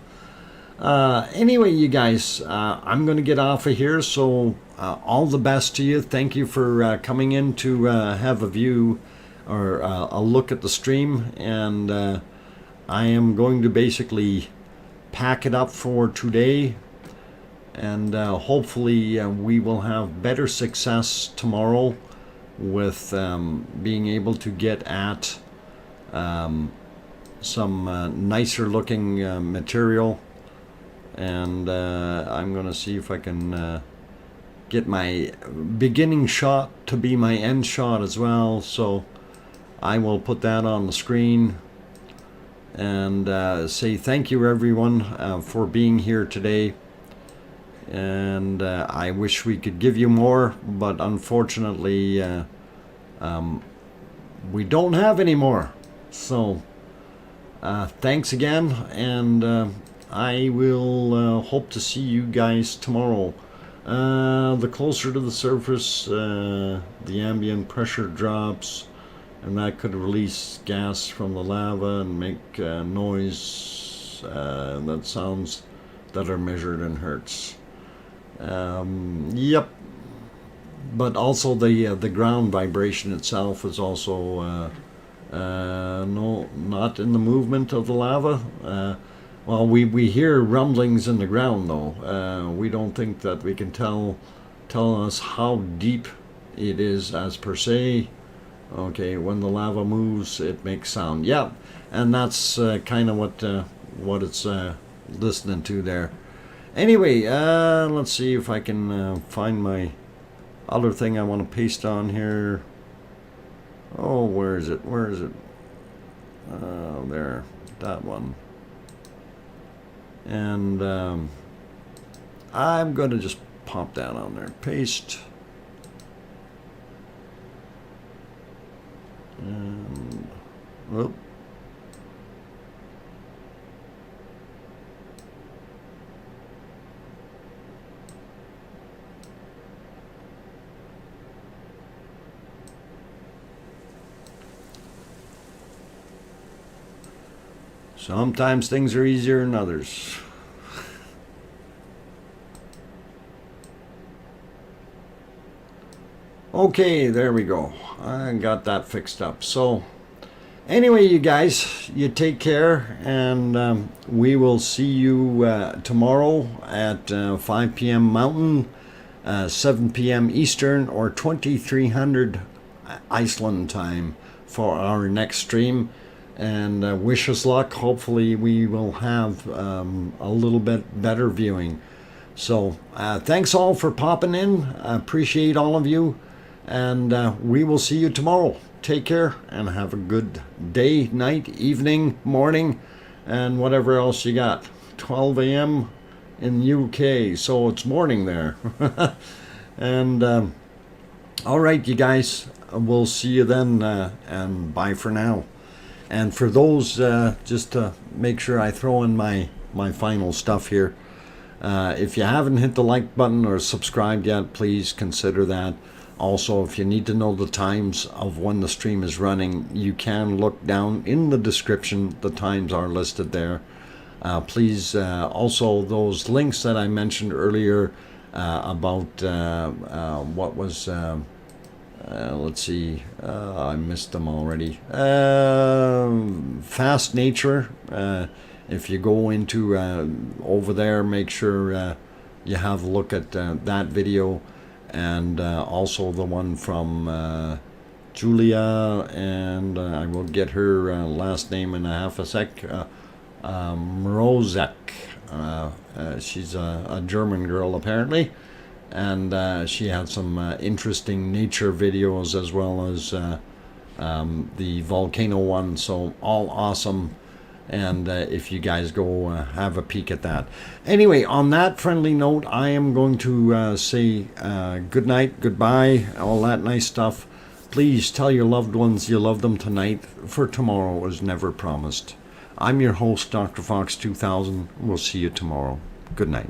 Anyway, you guys, I'm going to get off of here. So all the best to you. Thank you for coming in to have a view or a look at the stream, and I am going to basically pack it up for today. And hopefully we will have better success tomorrow with being able to get at some nicer looking material. And I'm going to see if I can get my beginning shot to be my end shot as well. So I will put that on the screen and say thank you everyone for being here today. And I wish we could give you more, but unfortunately we don't have any more. So thanks again, and I will hope to see you guys tomorrow. The closer to the surface, the ambient pressure drops, and that could release gas from the lava and make noise that sounds that are measured in hertz. Yep, but also the ground vibration itself is also no, not in the movement of the lava. Well, we hear rumblings in the ground though. We don't think that we can tell us how deep it is as per se. Okay, when the lava moves, it makes sound. Yeah, and that's kind of what it's listening to there. Anyway, let's see if I can find my other thing I want to paste on here. Oh, where is it? Where is it? There, that one. And I'm going to just pop that on there. Paste. And, whoop. Sometimes things are easier than others. Okay, there we go. I got that fixed up. So anyway, you guys, you take care, and we will see you tomorrow at 5 p.m. Mountain, 7 p.m. Eastern, or 2300 Iceland time for our next stream. And wish us luck. Hopefully we will have a little bit better viewing. So thanks all for popping in. I appreciate all of you. And we will see you tomorrow. Take care and have a good day, night, evening, morning, and whatever else you got. 12 a.m. in UK, so it's morning there. And all right, you guys, we'll see you then, and bye for now. And for those, just to make sure I throw in my final stuff here, if you haven't hit the like button or subscribed yet, please consider that. Also, if you need to know the times of when the stream is running, you can look down in the description. The times are listed there. Please, also those links that I mentioned earlier about what was... let's see, I missed them already. Fast Nature, if you go into over there, make sure you have a look at that video, and also the one from Julia, and I will get her last name in a half a sec. Mrozek. She's a German girl apparently, and she had some interesting nature videos as well as the volcano one. So all awesome. And if you guys go have a peek at that. Anyway, on that friendly note, I am going to say good night, goodbye, all that nice stuff. Please tell your loved ones you love them tonight, for tomorrow is never promised. I'm your host, DrFox2000. We'll see you tomorrow. Good night.